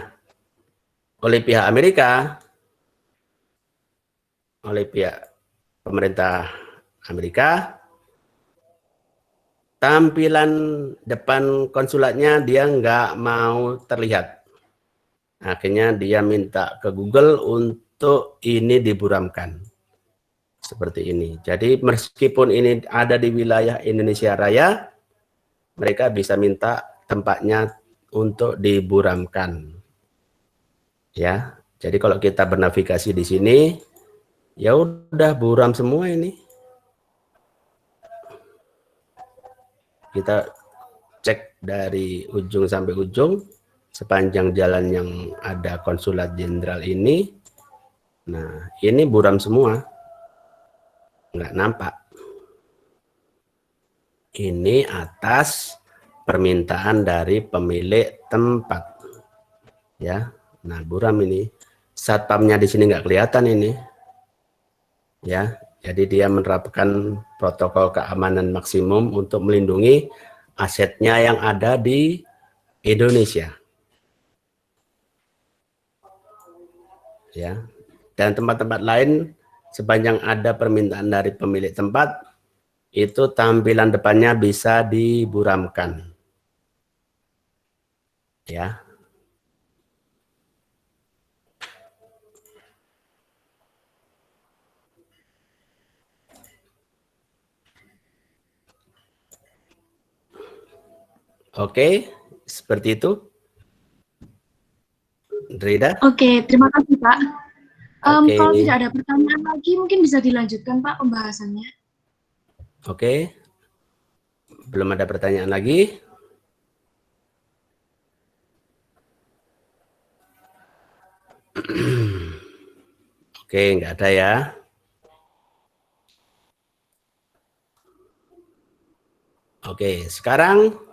oleh pihak Amerika, oleh pihak pemerintah Amerika, tampilan depan konsulatnya dia nggak mau terlihat. Akhirnya dia minta ke Google untuk ini diburamkan. Seperti ini. Jadi meskipun ini ada di wilayah Indonesia Raya, mereka bisa minta tempatnya untuk diburamkan. Ya. Jadi kalau kita bernavigasi di sini, ya udah buram semua ini. Kita cek dari ujung sampai ujung sepanjang jalan yang ada konsulat jenderal ini. Nah, ini buram semua. Nggak nampak. Ini atas permintaan dari pemilik tempat. Ya. Nah, buram ini. Satpamnya di sini nggak kelihatan ini. Ya. Jadi dia menerapkan protokol keamanan maksimum untuk melindungi asetnya yang ada di Indonesia. Ya. Dan tempat-tempat lain sepanjang ada permintaan dari pemilik tempat, itu tampilan depannya bisa diburamkan. Ya. Oke, seperti itu. Rida? Oke, terima kasih Pak. Oke. Kalau tidak ada pertanyaan lagi, mungkin bisa dilanjutkan Pak pembahasannya. Oke. Belum ada pertanyaan lagi? Oke, nggak ada ya. Oke, sekarang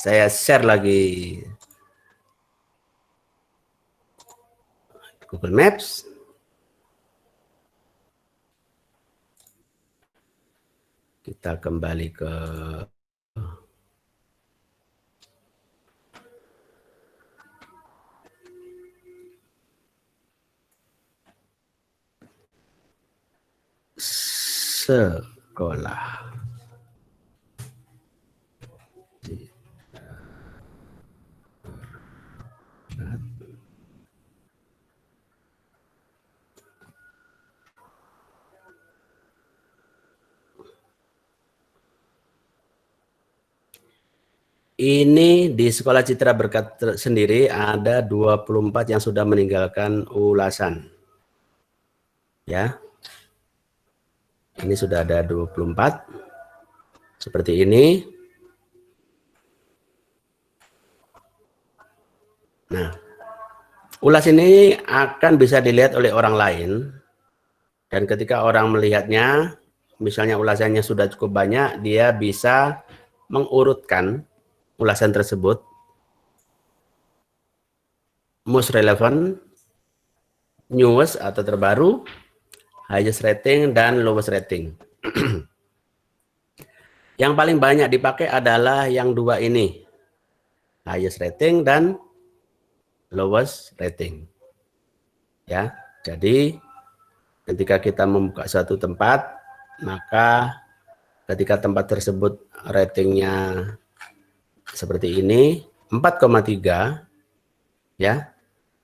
saya share lagi Google Maps. Kita kembali ke sekolah. Ini di Sekolah Citra Berkat sendiri ada 24 yang sudah meninggalkan ulasan. Ya. Ini sudah ada 24. Seperti ini. Nah, ulas ini akan bisa dilihat oleh orang lain. Dan ketika orang melihatnya, misalnya ulasannya sudah cukup banyak, dia bisa mengurutkan ulasan tersebut most relevant, newest atau terbaru, highest rating, dan lowest rating. Yang paling banyak dipakai adalah yang dua ini, highest rating dan lowest rating. Ya, jadi ketika kita membuka suatu tempat, maka ketika tempat tersebut ratingnya seperti ini, 4,3, ya,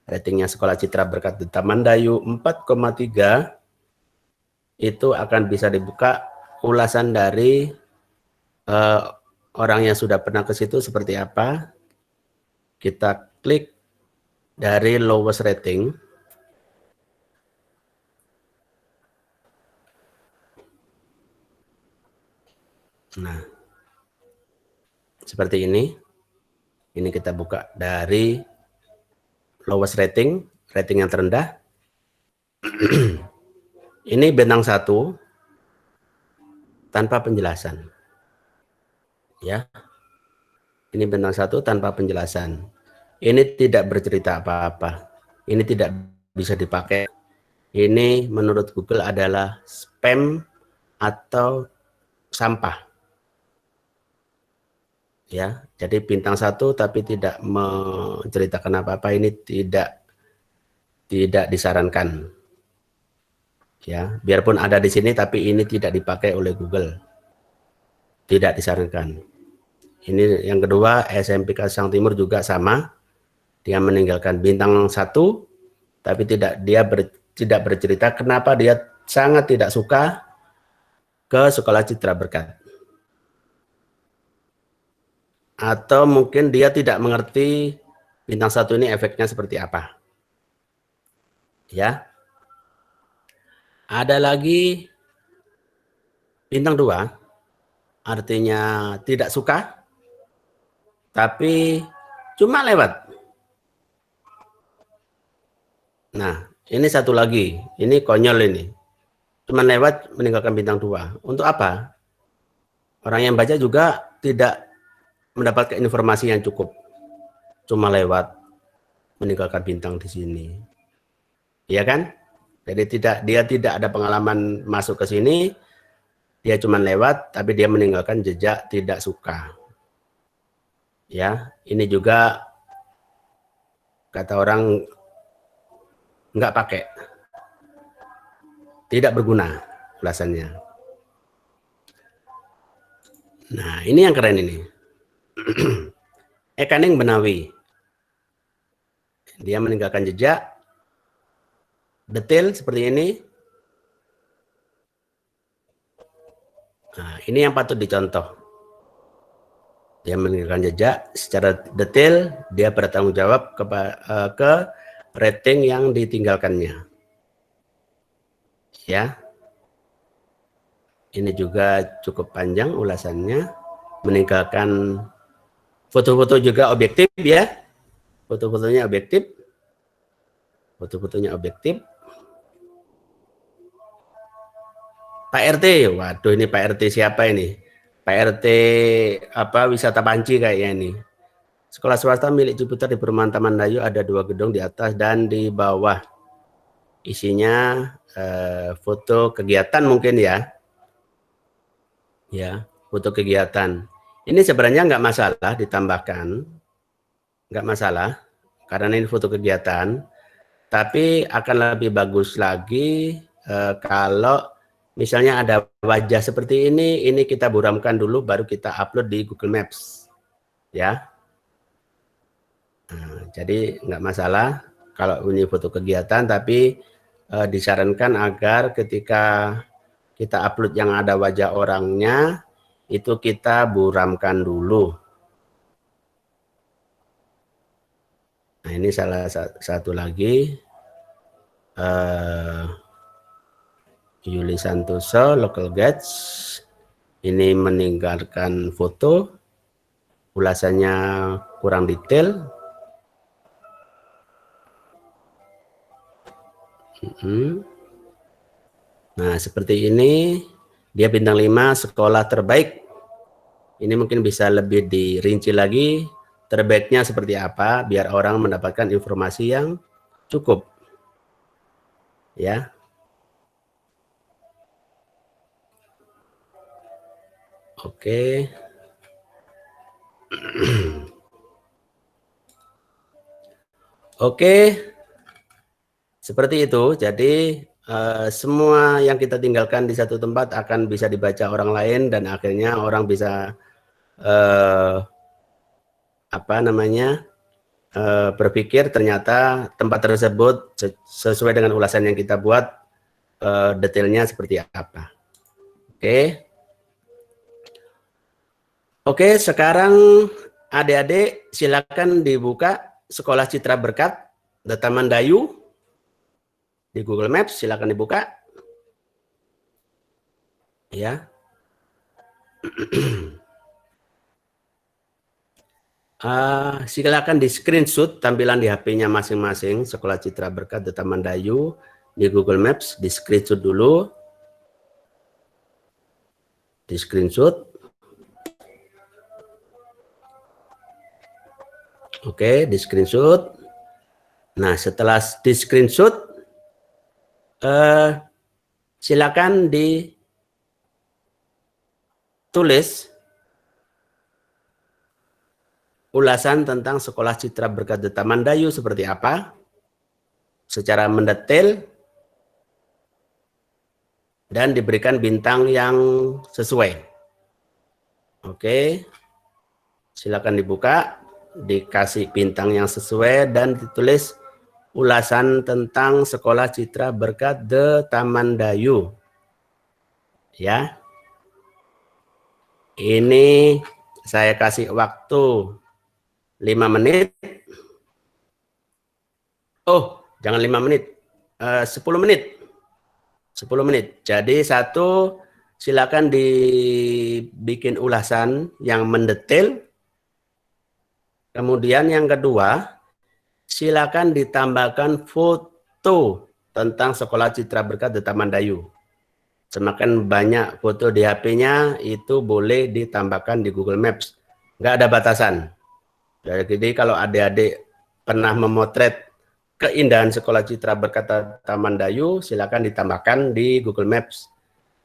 ratingnya Sekolah Citra Berkat di Taman Dayu 4,3, itu akan bisa dibuka ulasan dari orang yang sudah pernah ke situ seperti apa. Kita klik dari lowest rating. Nah, seperti ini. Ini kita buka dari lowest rating, rating yang terendah. Ini bintang 1 tanpa penjelasan. Ya. Ini bintang 1 tanpa penjelasan. Ini tidak bercerita apa-apa. Ini tidak bisa dipakai. Ini menurut Google adalah spam atau sampah. Ya, jadi bintang 1 tapi tidak menceritakan apa-apa, ini tidak disarankan. Ya, biarpun ada di sini tapi ini tidak dipakai oleh Google. Tidak disarankan. Ini yang kedua, SMPK Sang Timur juga sama. Dia meninggalkan bintang 1 tapi tidak bercerita kenapa dia sangat tidak suka ke Sekolah Citra Berkat. Atau mungkin dia tidak mengerti bintang 1 ini efeknya seperti apa. Ya. Ada lagi bintang 2, artinya tidak suka, tapi cuma lewat. Nah, ini satu lagi, ini konyol ini. Cuma lewat meninggalkan bintang 2. Untuk apa? Orang yang baca juga tidak mendapatkan informasi yang cukup. Cuma lewat meninggalkan bintang di sini. Iya kan? Jadi dia tidak ada pengalaman masuk ke sini, dia cuma lewat, tapi dia meninggalkan jejak tidak suka. Ya, ini juga kata orang nggak pakai, tidak berguna ulasannya. Nah, ini yang keren ini. Ekaning Benawi, dia meninggalkan jejak detail seperti ini. Nah, ini yang patut dicontoh. Dia meninggalkan jejak secara detail, dia bertanggung jawab ke rating yang ditinggalkannya. Ya. Ini juga cukup panjang ulasannya. Meninggalkan foto-foto juga objektif ya. Foto-fotonya objektif. Foto-fotonya objektif. Pak RT, waduh ini Pak RT siapa ini? Pak RT apa wisata Panci kayaknya ini. Sekolah swasta milik Ciputat di Perumahan Taman Dayu ada 2 gedung di atas dan di bawah. Isinya foto kegiatan mungkin ya. Ya, foto kegiatan. Ini sebenarnya nggak masalah ditambahkan. Nggak masalah karena ini foto kegiatan. Tapi akan lebih bagus lagi kalau misalnya ada wajah seperti ini kita buramkan dulu baru kita upload di Google Maps. Ya. Nah, jadi nggak masalah kalau ini foto kegiatan, tapi disarankan agar ketika kita upload yang ada wajah orangnya, itu kita buramkan dulu. Nah, ini salah satu lagi. Yuli Santoso, Local Guides, ini meninggalkan foto, ulasannya kurang detail. Nah, seperti ini, dia bintang 5, sekolah terbaik. Ini mungkin bisa lebih dirinci lagi, terbaiknya seperti apa, biar orang mendapatkan informasi yang cukup. Ya. Oke. Oke. Seperti itu. Jadi semua yang kita tinggalkan di satu tempat akan bisa dibaca orang lain dan akhirnya orang bisa berpikir ternyata tempat tersebut sesuai dengan ulasan yang kita buat, detailnya seperti apa. Oke. Oke, sekarang adik-adik silakan dibuka Sekolah Citra Berkat di Taman Dayu di Google Maps, silakan dibuka. Ya. Silakan di screenshot tampilan di HP-nya masing-masing Sekolah Citra Berkat di Taman Dayu di Google Maps, di screenshot dulu. Di screenshot. Oke, di screenshot. Nah, setelah di screenshot, silakan ditulis ulasan tentang Sekolah Citra Berkat di Taman Dayu seperti apa, secara mendetail, dan diberikan bintang yang sesuai. Oke, silakan dibuka, dikasih bintang yang sesuai dan ditulis ulasan tentang Sekolah Citra Berkat The Taman Dayu. Ya, ini saya kasih waktu 5 menit. Oh, jangan 5 menit, 10 menit. 10 menit. Jadi satu, silakan dibikin ulasan yang mendetail. Kemudian yang kedua, silakan ditambahkan foto tentang Sekolah Citra Berkat The Taman Dayu. Semakin banyak foto di HP-nya, itu boleh ditambahkan di Google Maps. Nggak ada batasan. Jadi kalau adik-adik pernah memotret keindahan Sekolah Citra Berkat Taman Dayu, silakan ditambahkan di Google Maps.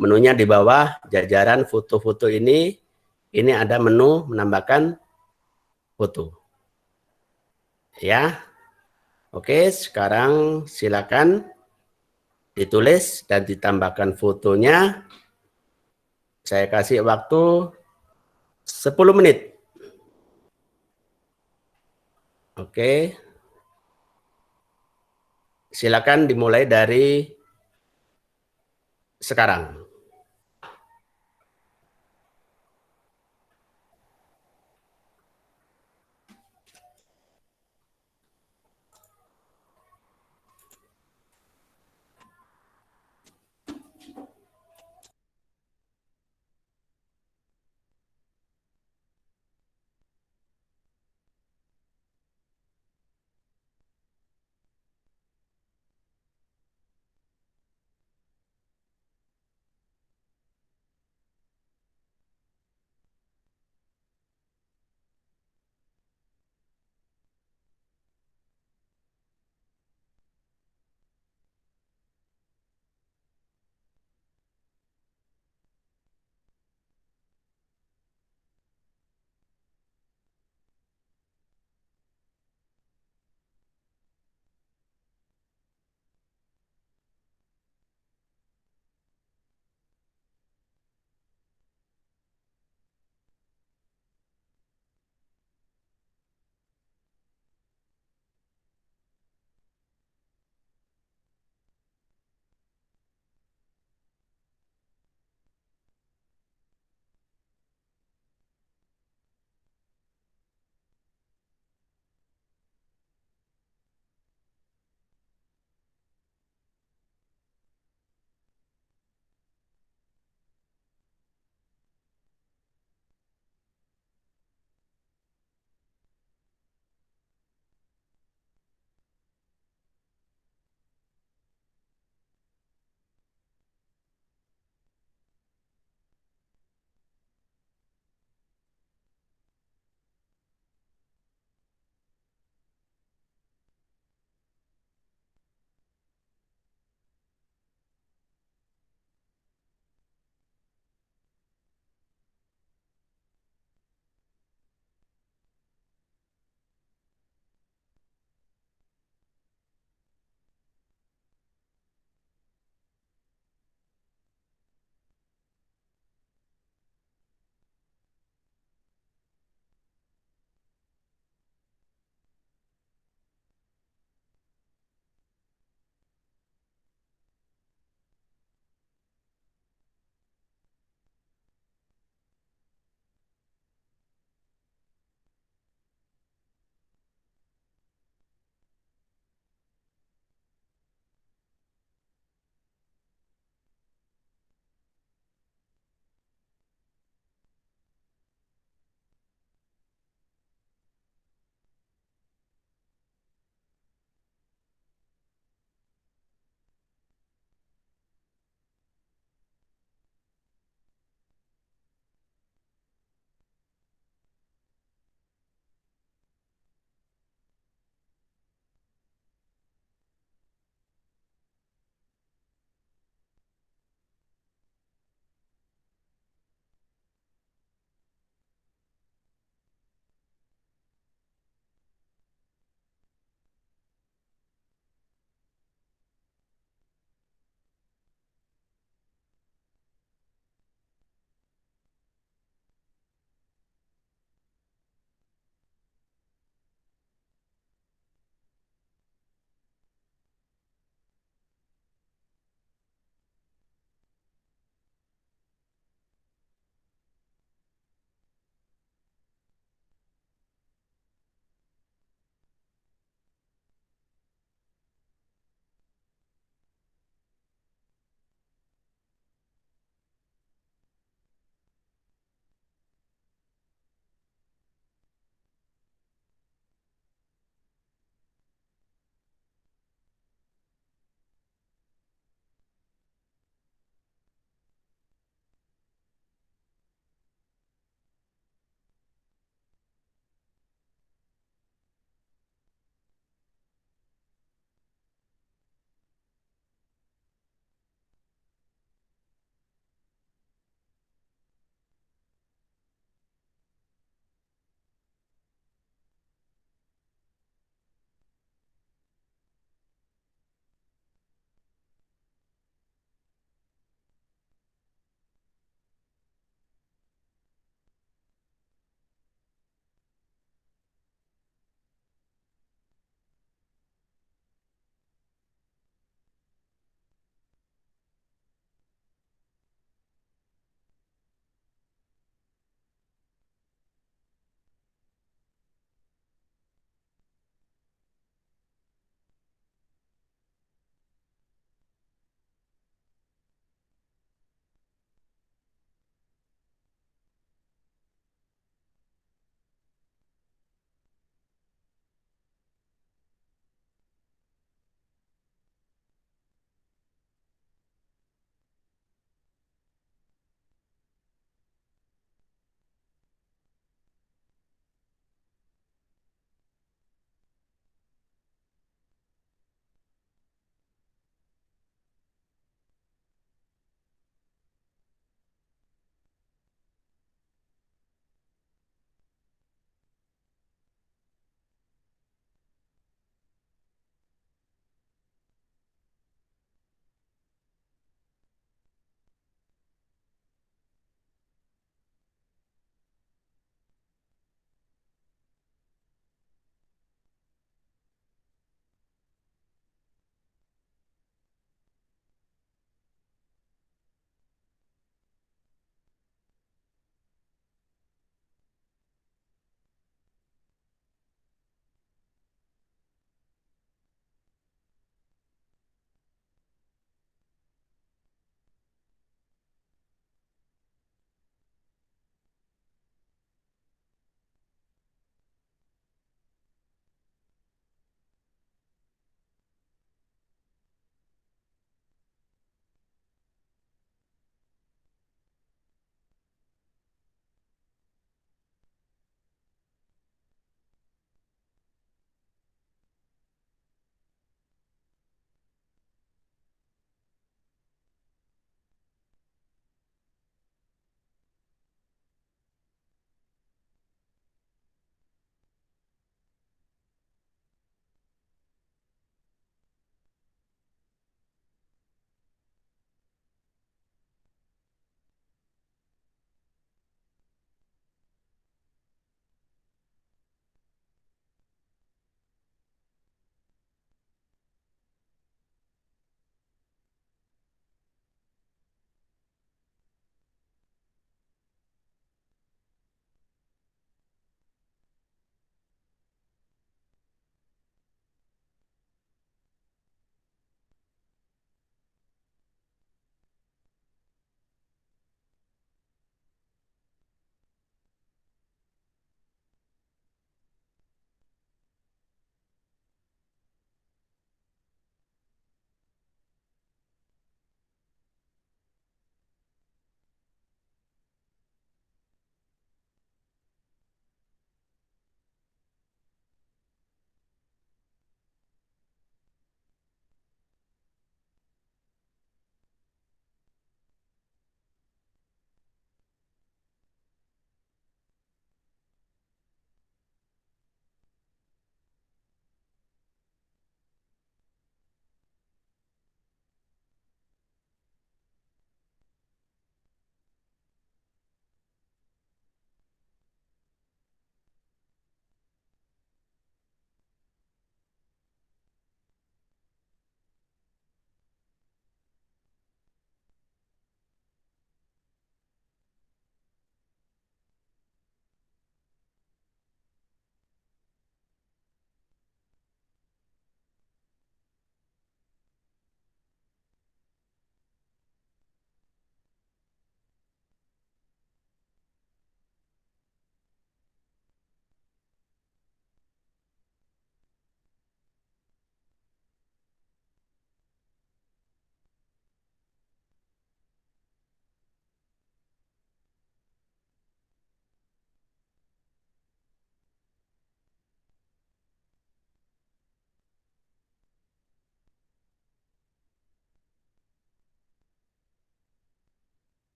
Menunya di bawah, jajaran foto-foto ini ada menu menambahkan foto. Ya, oke, sekarang silakan ditulis dan ditambahkan fotonya. Saya kasih waktu 10 menit. Oke. Silakan dimulai dari sekarang.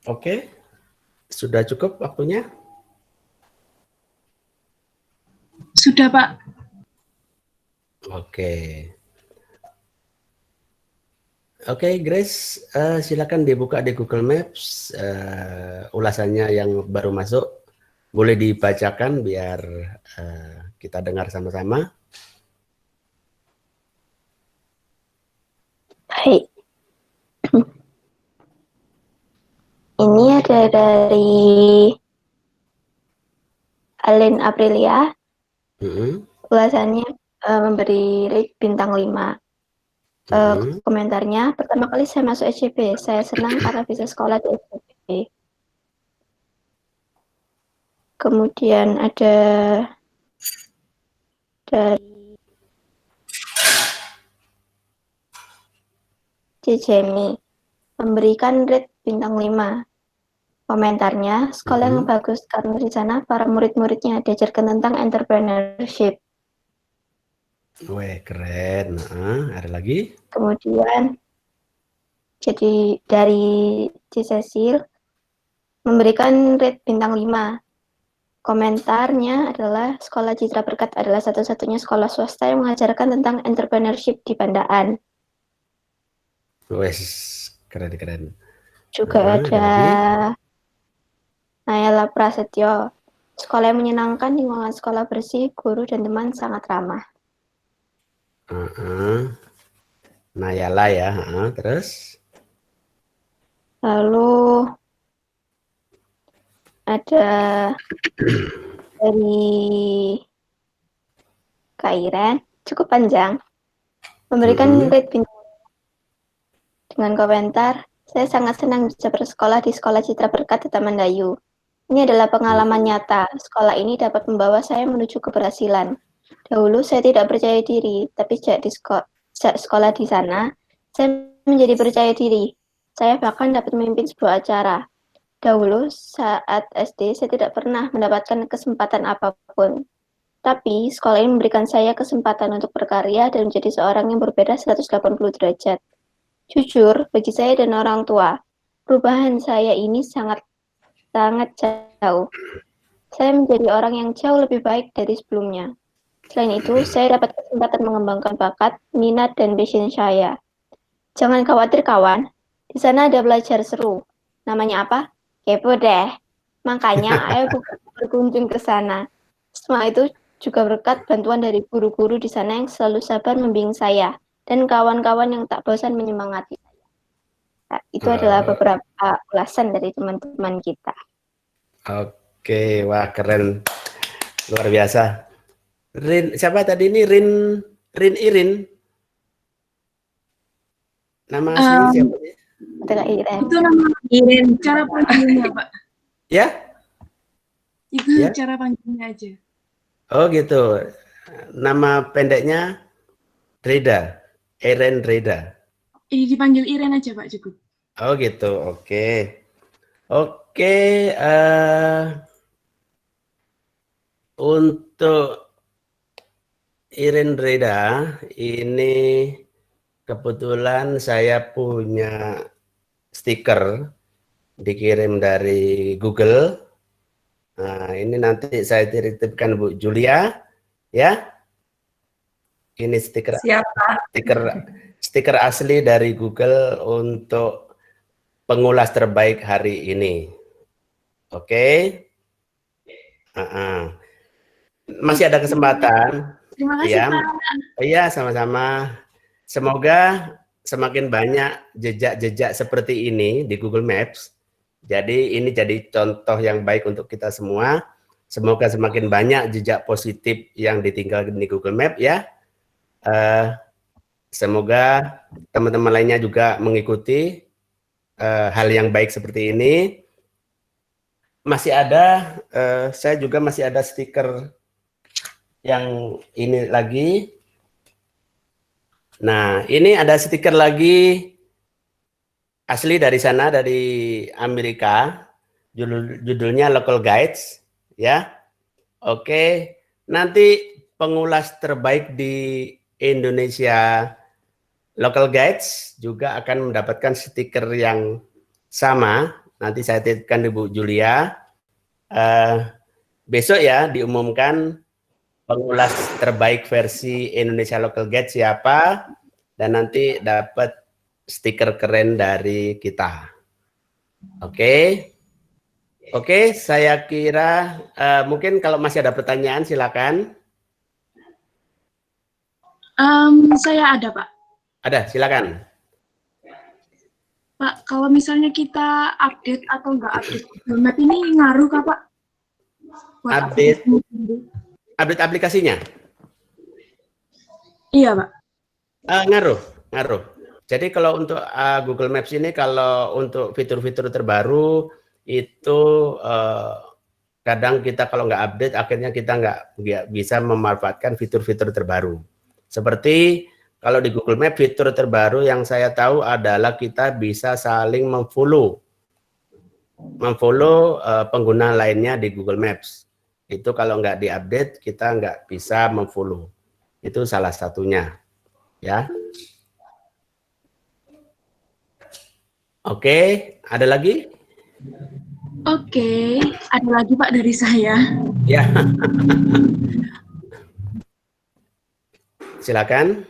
Oke, sudah cukup waktunya? Sudah, Pak. Oke. Oke, Grace, silakan dibuka di Google Maps ulasannya yang baru masuk. Boleh dibacakan biar kita dengar sama-sama. Baik. Ini ada dari Alin Aprilia. Ulasannya memberi rate bintang 5. Komentarnya, pertama kali saya masuk SCB, saya senang karena bisa sekolah di SCB. Kemudian ada dari Jemi, memberikan rate bintang 5. Komentarnya, sekolah yang bagus karena di sana para murid-muridnya diajarkan tentang entrepreneurship. Weh, keren. Ada lagi? Kemudian, jadi dari Cecil memberikan rate bintang 5. Komentarnya adalah Sekolah Citra Berkat adalah satu-satunya sekolah swasta yang mengajarkan tentang entrepreneurship di Pandaan. Wes, keren-keren. Juga ada Nayala Prasetyo, sekolah yang menyenangkan, lingkungan sekolah bersih, guru dan teman sangat ramah. Nayala ya, terus? Lalu ada dari Kak Iren, cukup panjang, memberikan rate bintang dengan komentar, saya sangat senang bisa bersekolah di Sekolah Citra Berkat di Taman Dayu. Ini adalah pengalaman nyata, sekolah ini dapat membawa saya menuju keberhasilan. Dahulu saya tidak percaya diri, tapi sejak sekolah di sana, saya menjadi percaya diri. Saya bahkan dapat memimpin sebuah acara. Dahulu saat SD saya tidak pernah mendapatkan kesempatan apapun. Tapi sekolah ini memberikan saya kesempatan untuk berkarya dan menjadi seorang yang berbeda 180 derajat. Jujur, bagi saya dan orang tua, perubahan saya ini sangat jauh. Saya menjadi orang yang jauh lebih baik dari sebelumnya. Selain itu, saya dapat kesempatan mengembangkan bakat, minat, dan passion saya. Jangan khawatir kawan, di sana ada belajar seru. Namanya apa? Kepo deh. Makanya ayo berkunjung ke sana. Semua itu juga berkat bantuan dari guru-guru di sana yang selalu sabar membimbing saya dan kawan-kawan yang tak bosan menyemangati saya. Nah, itu adalah beberapa ulasan dari teman-teman kita. Oke, wah keren, luar biasa. Rin, siapa tadi ini? Rin Irin. Nama asli siapa? Itu nama Irin, cara panggilnya, Pak. Ya? Itu cara panggilnya aja. Oh gitu. Nama pendeknya Reda, Iren Reda. Dipanggil Iren aja, Pak, cukup. Oh gitu, oke. Oke, untuk Iren Reda, ini kebetulan saya punya stiker dikirim dari Google. Nah, ini nanti saya titipkan Bu Julia, ya. Ini stiker, stiker asli dari Google untuk pengulas terbaik hari ini. Oke. Masih ada kesempatan. Terima kasih, ya, Pak. Iya, sama-sama. Semoga semakin banyak jejak-jejak seperti ini di Google Maps. Jadi ini jadi contoh yang baik untuk kita semua. Semoga semakin banyak jejak positif yang ditinggalkan di Google Maps ya. Semoga teman-teman lainnya juga mengikuti hal yang baik seperti ini. Masih ada, saya juga masih ada stiker yang ini lagi. Nah, ini ada stiker lagi asli dari sana, dari Amerika. Judulnya Local Guides, ya. Oke, nanti pengulas terbaik di Indonesia Local Guides juga akan mendapatkan stiker yang sama, nanti saya titipkan Ibu Julia. Besok ya diumumkan pengulas terbaik versi Indonesia Local Guide siapa, dan nanti dapat stiker keren dari kita. Oke. Oke, saya kira mungkin kalau masih ada pertanyaan silakan. Saya ada, Pak. Ada, silakan. Pak, kalau misalnya kita update atau nggak update Google Map ini ngaruh kah, Pak? Buat Update aplikasinya? Iya, Pak. Ngaruh. Jadi kalau untuk Google Maps ini, kalau untuk fitur-fitur terbaru itu kadang kita kalau nggak update, akhirnya kita nggak bisa memanfaatkan fitur-fitur terbaru. Seperti kalau di Google Map, fitur terbaru yang saya tahu adalah kita bisa saling memfollow pengguna lainnya di Google Maps. Itu kalau nggak diupdate, kita nggak bisa memfollow. Itu salah satunya, ya. Oke, ada lagi? Oke, ada lagi Pak dari saya. Ya. Silakan.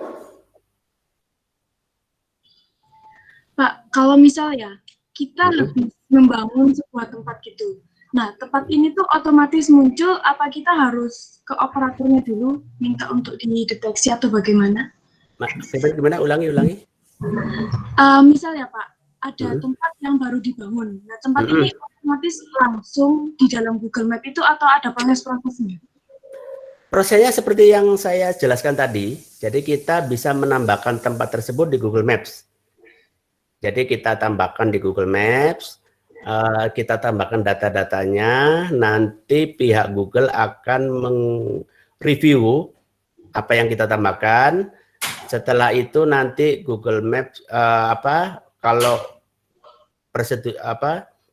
Pak, kalau misalnya kita lebih membangun sebuah tempat gitu. Nah, tempat ini tuh otomatis muncul, apa kita harus ke operatornya dulu minta untuk dideteksi atau bagaimana? Gimana? Ulangi. Misalnya Pak, ada tempat yang baru dibangun. Nah, tempat ini otomatis langsung di dalam Google Map itu atau ada proses-prosesnya? Prosesnya seperti yang saya jelaskan tadi. Jadi kita bisa menambahkan tempat tersebut di Google Maps. Jadi kita tambahkan di Google Maps, kita tambahkan data-datanya, nanti pihak Google akan mereview apa yang kita tambahkan. Setelah itu nanti Google Maps kalau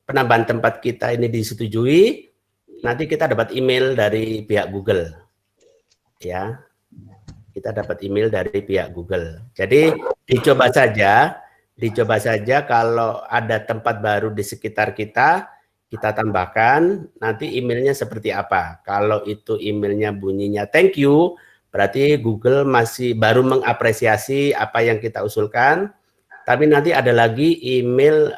penambahan tempat kita ini disetujui, nanti kita dapat email dari pihak Google. Ya. Kita dapat email dari pihak Google. Jadi dicoba saja kalau ada tempat baru di sekitar kita tambahkan, nanti emailnya seperti apa. Kalau itu emailnya bunyinya thank you, berarti Google masih baru mengapresiasi apa yang kita usulkan. Tapi nanti ada lagi email,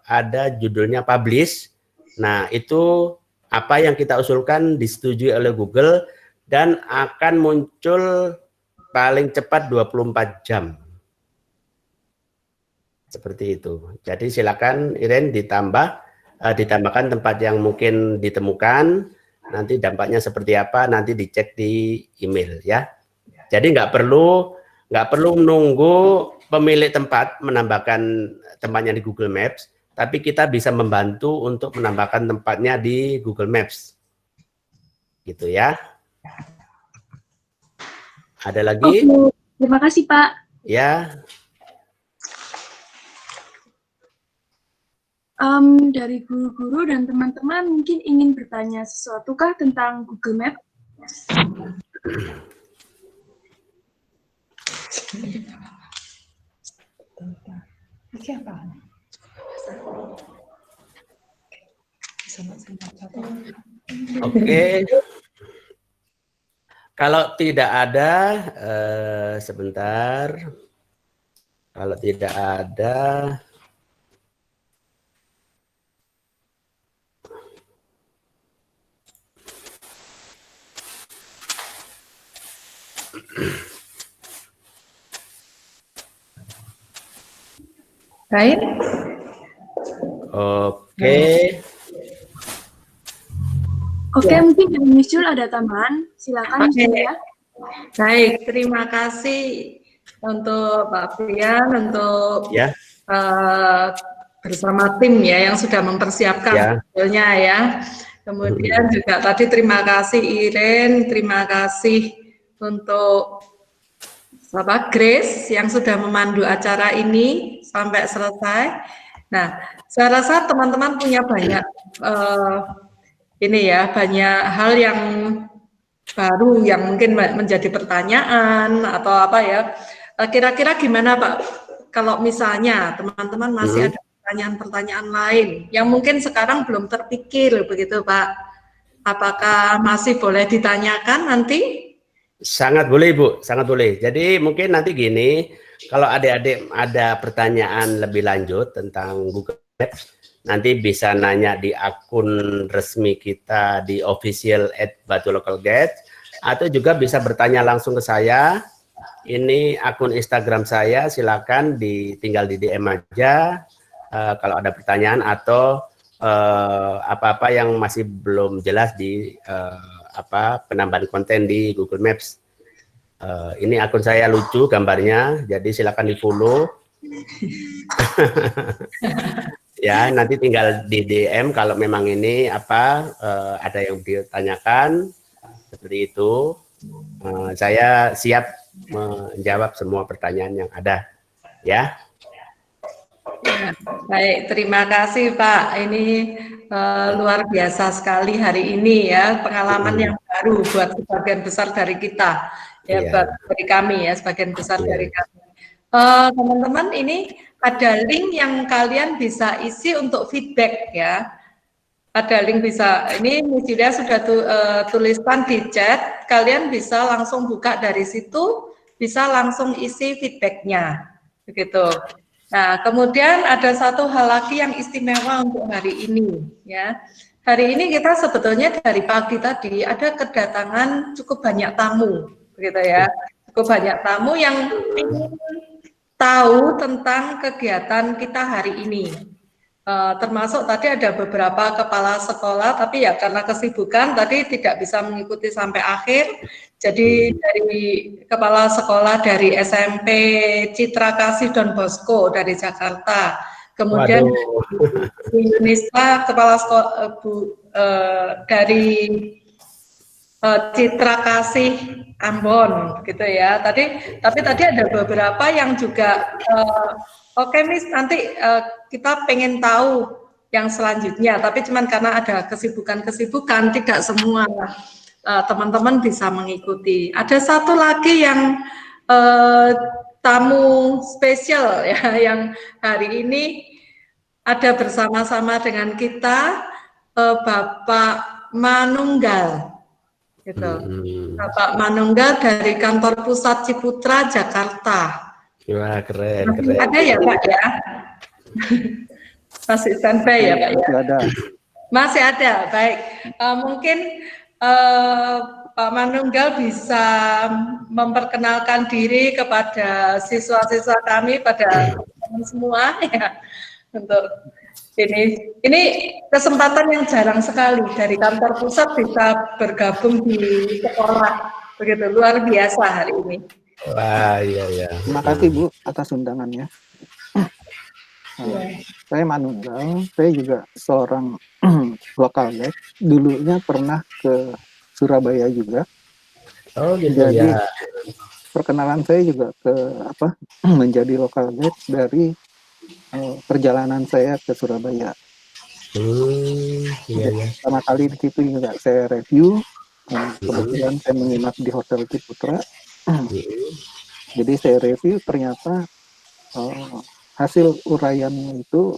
ada judulnya publish. Nah, itu apa yang kita usulkan disetujui oleh Google dan akan muncul paling cepat 24 jam. Seperti itu. Jadi silakan Iren ditambahkan tempat yang mungkin ditemukan, nanti dampaknya seperti apa, nanti dicek di email ya. Jadi nggak perlu menunggu pemilik tempat menambahkan tempatnya di Google Maps, tapi kita bisa membantu untuk menambahkan tempatnya di Google Maps. Gitu ya. Ada lagi? Oke, terima kasih Pak. Ya. Dari guru-guru dan teman-teman mungkin ingin bertanya sesuatu kah tentang Google Map? Oke. Kalau tidak ada, sebentar. Kalau tidak ada, baik. Oke. Oke, mungkin dari Misul ada tambahan, silakan ya. Baik, terima kasih untuk Pak Brian untuk bersama tim ya yang sudah mempersiapkan hasilnya ya. Kemudian juga tadi terima kasih Iren, terima kasih untuk Bapak Grace yang sudah memandu acara ini sampai selesai. Nah, saya rasa teman-teman punya banyak banyak hal yang baru yang mungkin menjadi pertanyaan atau apa ya. Kira-kira gimana Pak kalau misalnya teman-teman masih ada pertanyaan-pertanyaan lain yang mungkin sekarang belum terpikir, begitu Pak. Apakah masih boleh ditanyakan nanti? Sangat boleh Bu, sangat boleh. Jadi mungkin nanti gini, kalau adik-adik ada pertanyaan lebih lanjut tentang Google Maps, nanti bisa nanya di akun resmi kita di official @batulocalguide, atau juga bisa bertanya langsung ke saya. Ini akun Instagram saya, silakan tinggal di DM aja kalau ada pertanyaan atau apa-apa yang masih belum jelas di penambahan konten di Google Maps. Ini akun saya lucu gambarnya, jadi silakan di follow. Ya, nanti tinggal di DM kalau memang ini ada yang ditanyakan seperti itu. Saya siap menjawab semua pertanyaan yang ada, ya. Ya, baik, terima kasih Pak. Ini luar biasa sekali hari ini ya, pengalaman yang baru buat sebagian besar dari kita, ya, dari kami ya, sebagian besar dari kami. Teman-teman, ini ada link yang kalian bisa isi untuk feedback ya. Ada link bisa, ini Miss Julia sudah tuliskan di chat, kalian bisa langsung buka dari situ, bisa langsung isi feedbacknya, begitu. Nah, kemudian ada satu hal lagi yang istimewa untuk hari ini, ya. Hari ini kita sebetulnya dari pagi tadi ada kedatangan cukup banyak tamu, begitu ya. Cukup banyak tamu yang ingin tahu tentang kegiatan kita hari ini. Termasuk tadi ada beberapa kepala sekolah, tapi ya karena kesibukan tadi tidak bisa mengikuti sampai akhir. Jadi dari kepala sekolah dari SMP Citra Kasih Don Bosco dari Jakarta, kemudian Bu Yunisa kepala sekolah dari Citra Kasih Ambon, gitu ya. Tapi tadi ada beberapa yang juga oke Miss, nanti kita pengen tahu yang selanjutnya, tapi cuman karena ada kesibukan-kesibukan, tidak semua teman-teman bisa mengikuti. Ada satu lagi yang tamu spesial ya, yang hari ini ada bersama-sama dengan kita, Bapak Manunggal. Gitu. Bapak Manunggal dari kantor pusat Ciputra, Jakarta. Wah, keren. Ada ya Pak ya? Masih standby ya Pak ya? Masih ada. Masih ada, baik. Mungkin Pak Manunggal bisa memperkenalkan diri kepada siswa-siswa kami, pada teman semua ya, untuk ini kesempatan yang jarang sekali dari kantor pusat bisa bergabung di sekolah, begitu luar biasa hari ini. Wah, iya. Terima kasih Bu atas undangannya. Saya Manunggal, saya juga seorang lokal guide. Dulunya pernah ke Surabaya juga. Oh gitu. Jadi ya. perkenalan saya juga menjadi lokal guide dari perjalanan saya ke Surabaya. Iya. Pertama kali di situ juga saya review. Kebetulan saya menginap di Hotel Ciputra. Jadi saya review, ternyata hasil uraiannya itu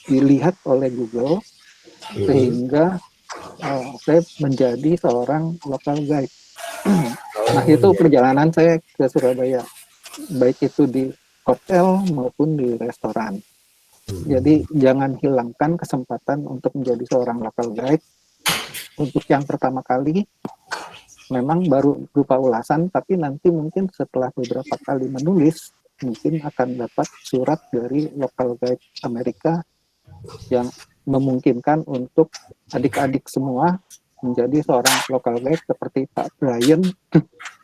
dilihat oleh Google, sehingga saya menjadi seorang local guide. Nah, itu perjalanan saya ke Surabaya, baik itu di hotel maupun di restoran. Jadi jangan hilangkan kesempatan untuk menjadi seorang local guide. Untuk yang pertama kali memang baru berupa ulasan, tapi nanti mungkin setelah beberapa kali menulis mungkin akan dapat surat dari local guide Amerika yang memungkinkan untuk adik-adik semua menjadi seorang local guide seperti Pak Brian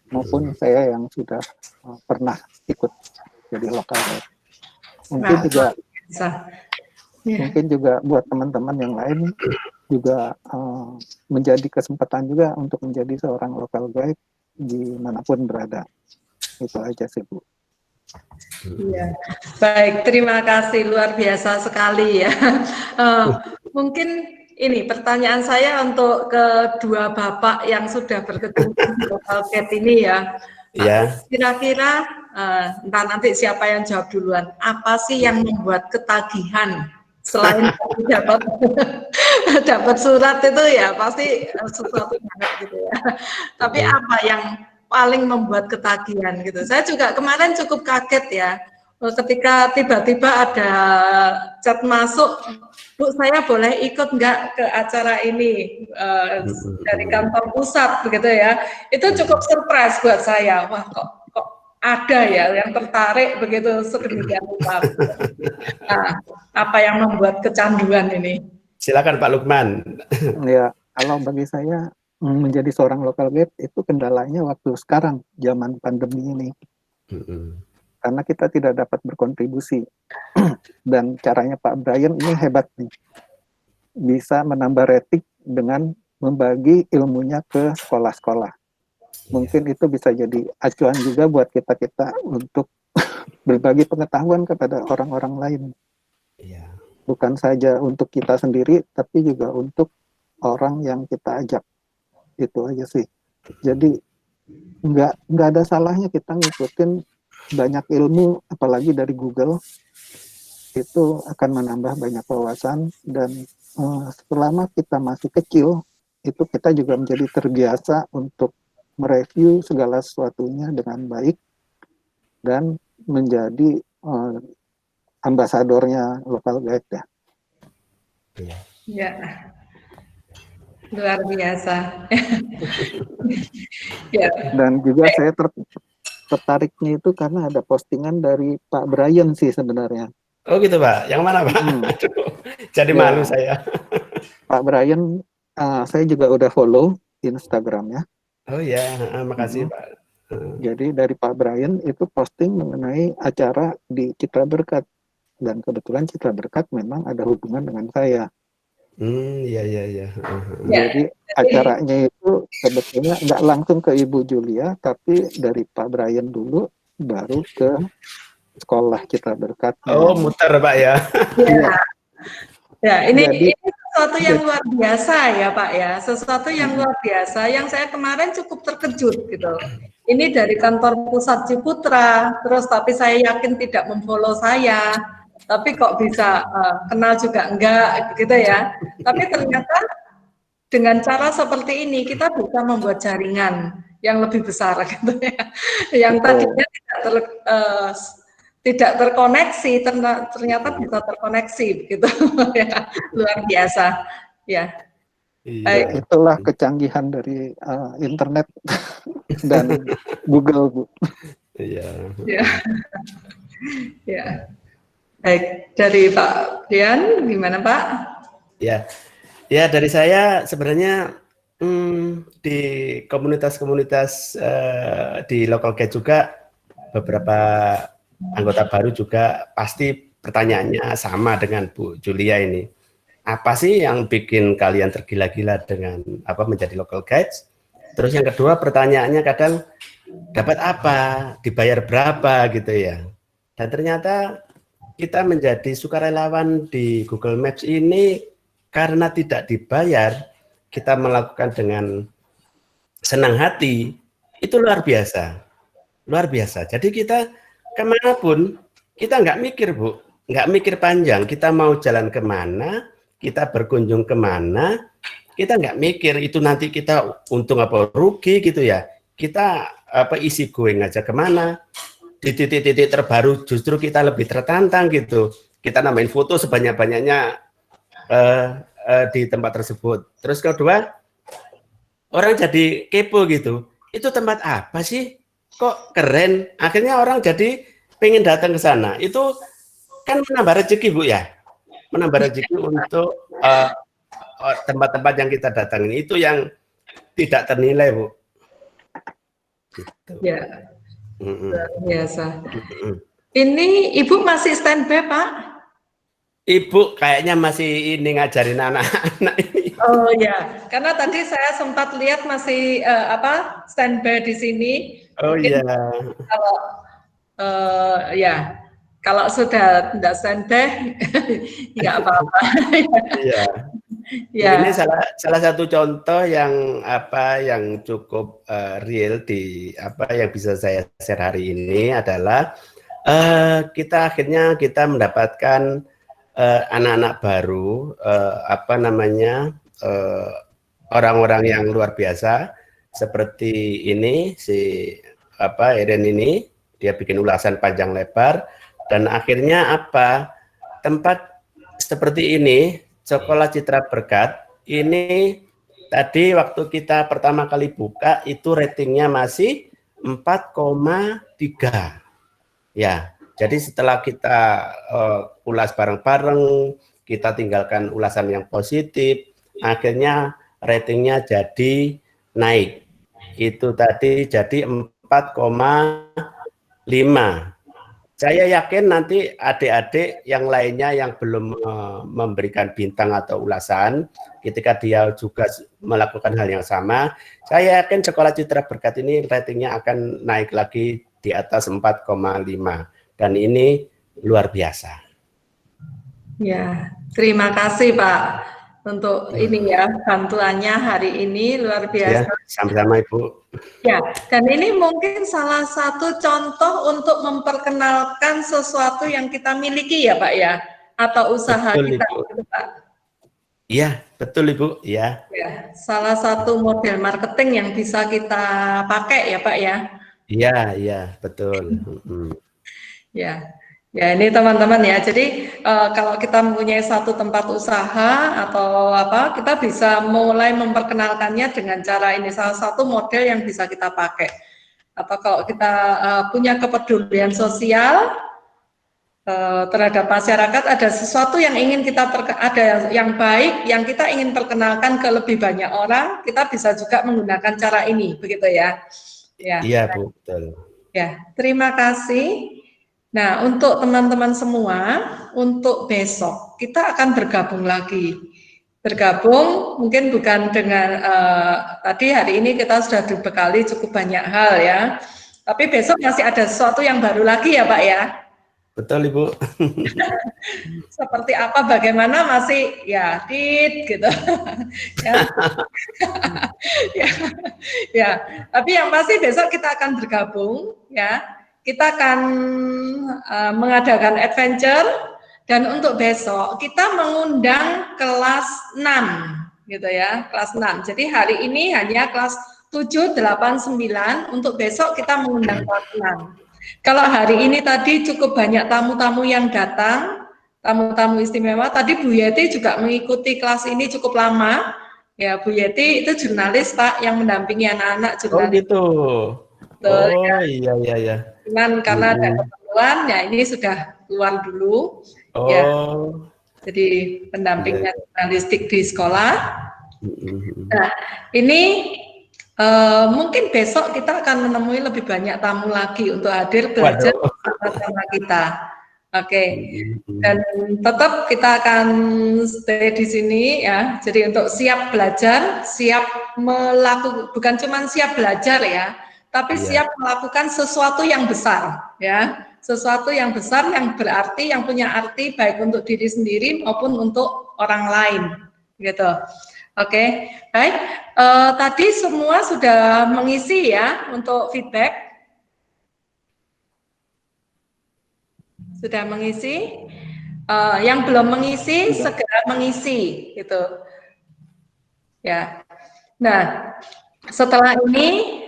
maupun saya yang sudah pernah ikut jadi local guide. Mungkin juga buat teman-teman yang lain juga menjadi kesempatan juga untuk menjadi seorang local guide dimanapun berada. Itu aja sih Bu. Ya. Baik, terima kasih, luar biasa sekali ya. Mungkin ini pertanyaan saya untuk kedua Bapak yang sudah berkecimpung di local guide ini ya. Iya. Kira-kira Entah nanti siapa yang jawab duluan. Apa sih yang membuat ketagihan selain dapat dapat surat itu ya pasti sesuatu banget gitu ya. Tapi apa yang paling membuat ketagihan gitu? Saya juga kemarin cukup kaget ya ketika tiba-tiba ada chat masuk, Bu, saya boleh ikut nggak ke acara ini dari kantor pusat begitu ya. Itu cukup surprise buat saya. Wah, kok ada ya yang tertarik begitu sedemikian rupa. Nah, apa yang membuat kecanduan ini? Silakan Pak Lukman. Ya, kalau bagi saya menjadi seorang local guide itu kendalanya waktu sekarang zaman pandemi ini. Karena kita tidak dapat berkontribusi. Dan caranya Pak Brian ini hebat nih. Bisa menambah rating dengan membagi ilmunya ke sekolah-sekolah. Mungkin itu bisa jadi acuan juga buat kita-kita untuk berbagi pengetahuan kepada orang-orang lain. Bukan saja untuk kita sendiri, tapi juga untuk orang yang kita ajak. Itu aja sih. Jadi nggak ada salahnya kita ngikutin banyak ilmu, apalagi dari Google, itu akan menambah banyak wawasan, dan selama kita masih kecil, itu kita juga menjadi terbiasa untuk mereview segala sesuatunya dengan baik, dan menjadi ambasadornya local guide ya. Ya, luar biasa. Ya. Dan juga saya tertariknya itu karena ada postingan dari Pak Brian sih sebenarnya. Oh gitu Pak, yang mana Pak? Jadi malu saya. Pak Brian, saya juga udah follow Instagramnya. Oh ya, makasih Pak. Jadi dari Pak Brian itu posting mengenai acara di Citra Berkat, dan kebetulan Citra Berkat memang ada hubungan dengan saya. Iya. Jadi acaranya itu sebetulnya nggak langsung ke Ibu Julia, tapi dari Pak Brian dulu, baru ke sekolah Citra Berkat. Oh, muter Pak ya. Ya, ini sesuatu yang luar biasa ya Pak ya, sesuatu yang luar biasa yang saya kemarin cukup terkejut gitu. Ini dari kantor pusat Ciputra, terus tapi saya yakin tidak memfollow saya. Tapi kok bisa kenal juga enggak gitu ya. Tapi ternyata dengan cara seperti ini kita bisa membuat jaringan yang lebih besar gitu ya. Yang tadinya tidak terkoneksi ternyata bisa terkoneksi gitu ya. Luar biasa ya. Baik. Itulah kecanggihan dari internet dan Google, Bu. Iya. Ya. Baik, dari Pak Brian, gimana Pak? Ya, dari saya sebenarnya di komunitas-komunitas di local guide juga beberapa anggota baru juga pasti pertanyaannya sama dengan Bu Julia ini. Apa sih yang bikin kalian tergila-gila dengan menjadi local guides? Terus yang kedua pertanyaannya kadang dapat apa, dibayar berapa gitu ya. Dan ternyata kita menjadi sukarelawan di Google Maps ini karena tidak dibayar, kita melakukan dengan senang hati, itu luar biasa. Luar biasa. Jadi kita kemanapun, kita nggak mikir Bu, nggak mikir panjang, kita mau jalan kemana, kita berkunjung kemana, kita nggak mikir itu nanti kita untung apa rugi gitu ya. Kita isi going aja kemana. Di titik-titik terbaru justru kita lebih tertantang gitu. Kita nambahin foto sebanyak-banyaknya di tempat tersebut. Terus kedua, orang jadi kepo gitu. Itu tempat apa sih? Kok keren? Akhirnya orang jadi pengen datang ke sana. Itu kan menambah rezeki Bu ya. Menambah rezeki untuk tempat-tempat yang kita datangin. Itu yang tidak ternilai Bu. Gitu. Ya. Luar biasa. Ini Ibu masih standby Pak? Ibu kayaknya masih ini ngajarin anak-anak ini. Oh ya, karena tadi saya sempat lihat masih standby di sini. Oh iya. Kalau kalau sudah tidak standby nggak apa-apa. Iya. Ya. Ini salah satu contoh yang yang cukup real di yang bisa saya share hari ini adalah kita akhirnya mendapatkan anak-anak baru, orang-orang yang luar biasa seperti ini si Eren ini, dia bikin ulasan panjang lebar dan akhirnya tempat seperti ini, Sekolah Citra Berkat ini tadi waktu kita pertama kali buka itu ratingnya masih 4,3. Ya, jadi setelah kita ulas bareng-bareng, kita tinggalkan ulasan yang positif, akhirnya ratingnya jadi naik. Itu tadi jadi 4,5. Saya yakin nanti adik-adik yang lainnya yang belum memberikan bintang atau ulasan, ketika dia juga melakukan hal yang sama, saya yakin Sekolah Citra Berkat ini ratingnya akan naik lagi di atas 4,5. Dan ini luar biasa. Ya, terima kasih Pak untuk ini ya, bantuannya hari ini luar biasa. Ya, sama-sama Ibu. Ya, dan ini mungkin salah satu contoh untuk memperkenalkan sesuatu yang kita miliki ya Pak ya, atau usaha betul, kita, Ibu. Pak. Iya, betul Ibu. Ya. Ya, salah satu model marketing yang bisa kita pakai ya Pak ya. Iya, betul. Ya. Ya, ini teman-teman ya. Jadi kalau kita mempunyai satu tempat usaha atau kita bisa mulai memperkenalkannya dengan cara ini. Salah satu model yang bisa kita pakai. Atau kalau kita punya kepedulian sosial terhadap masyarakat, ada sesuatu yang ingin kita ada yang baik yang kita ingin perkenalkan ke lebih banyak orang, kita bisa juga menggunakan cara ini, begitu ya. Ya. Iya, Bu, betul. Ya, terima kasih. Nah, untuk teman-teman semua, untuk besok kita akan bergabung lagi. Bergabung mungkin bukan dengan tadi hari ini kita sudah dibekali cukup banyak hal ya. Tapi besok masih ada sesuatu yang baru lagi ya Pak ya. Betul Ibu. Seperti apa, bagaimana masih ya gitu. Ya. Ya. Tapi yang pasti besok kita akan bergabung ya. Kita akan mengadakan adventure dan untuk besok kita mengundang kelas 6 gitu ya, kelas 6. Jadi hari ini hanya kelas 7, 8, 9, untuk besok kita mengundang kelas 6. Kalau hari ini tadi cukup banyak tamu-tamu yang datang, tamu-tamu istimewa. Tadi Bu Yeti juga mengikuti kelas ini cukup lama. Ya, Bu Yeti itu jurnalis Pak yang mendampingi anak-anak jurnalis. Oh gitu. Betul, oh ya. iya. Cuman karena ada keperluan, ya ini sudah keluar dulu. Oh. Ya. Jadi pendampingnya jurnalistik di sekolah. Nah, ini mungkin besok kita akan menemui lebih banyak tamu lagi untuk hadir belajar bersama kita. Oke. Dan tetap kita akan stay di sini ya. Jadi untuk siap belajar, siap melakukan, bukan cuma siap belajar ya, tapi siap melakukan sesuatu yang besar ya. Sesuatu yang besar yang berarti, yang punya arti baik untuk diri sendiri maupun untuk orang lain gitu. Oke, baik. Tadi semua sudah mengisi ya untuk feedback. Sudah mengisi. Yang belum mengisi segera mengisi gitu. Ya. Nah, setelah ini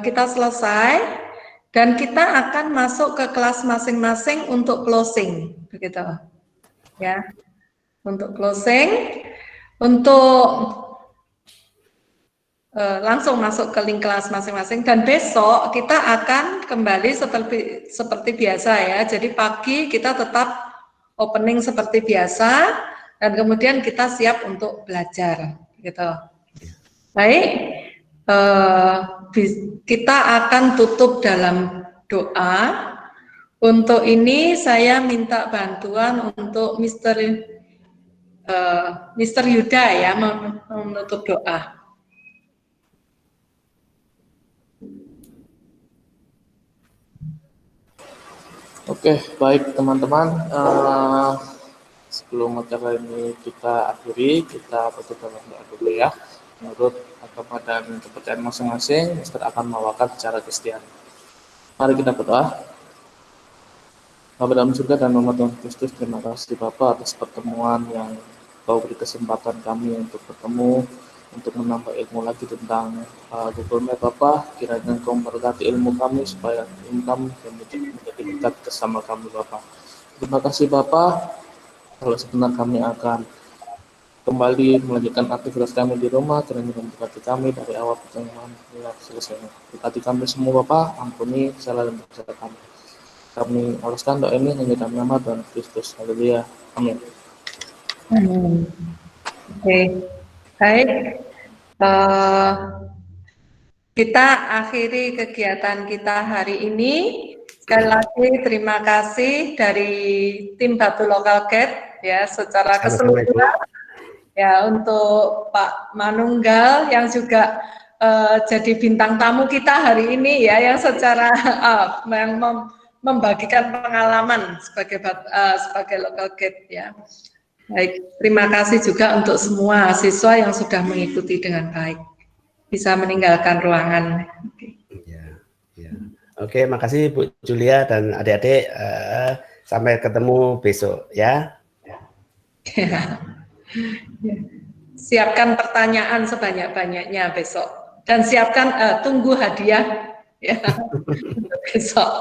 kita selesai dan kita akan masuk ke kelas masing-masing untuk closing, begitu. Ya. Untuk closing, untuk langsung masuk ke link kelas masing-masing dan besok kita akan kembali seperti biasa ya. Jadi pagi kita tetap opening seperti biasa dan kemudian kita siap untuk belajar, gitu. Baik, kita akan tutup dalam doa. Untuk ini saya minta bantuan untuk Mr. Yuda ya menutup doa. Oke, baik teman-teman. sebelum acara ini kita akhiri, kita tutup dalam doa dulu ya. Menurut agama dan kepercayaan masing-masing, Mister akan membawakan secara Kristen. Mari kita berdoa. Bapa dalam surga dan nama Tuhan Kristus, terima kasih Bapa atas pertemuan yang Kau beri kesempatan kami untuk bertemu, untuk menambah ilmu lagi tentang Google Map Bapa. Kiranya Engkau memberkati ilmu kami supaya ilmu kami menjadi dekat bersama kami Bapa. Terima kasih Bapa. Kalau sebentar kami akan kembali melanjutkan aktivitas kami di rumah, kiranya memberkati kami dari awal pertemuan hingga selesai. Berkati kami semua Bapa, ampuni salah dan dosa kami. Kami aluskan doa ini hanya dalam nama Tuhan Kristus. Haleluya. Amin. Oke, baik. Kita akhiri kegiatan kita hari ini. Sekali lagi terima kasih dari tim Batu Local Gate ya secara keseluruhan ya untuk Pak Manunggal yang juga jadi bintang tamu kita hari ini ya yang secara yang membagikan pengalaman sebagai local gate ya. Baik, terima kasih juga untuk semua siswa yang sudah mengikuti dengan baik. Bisa meninggalkan ruangan. Oke, makasih Bu Julia dan adik-adik. Sampai ketemu besok ya. Siapkan pertanyaan sebanyak-banyaknya besok dan siapkan tunggu hadiah ya besok.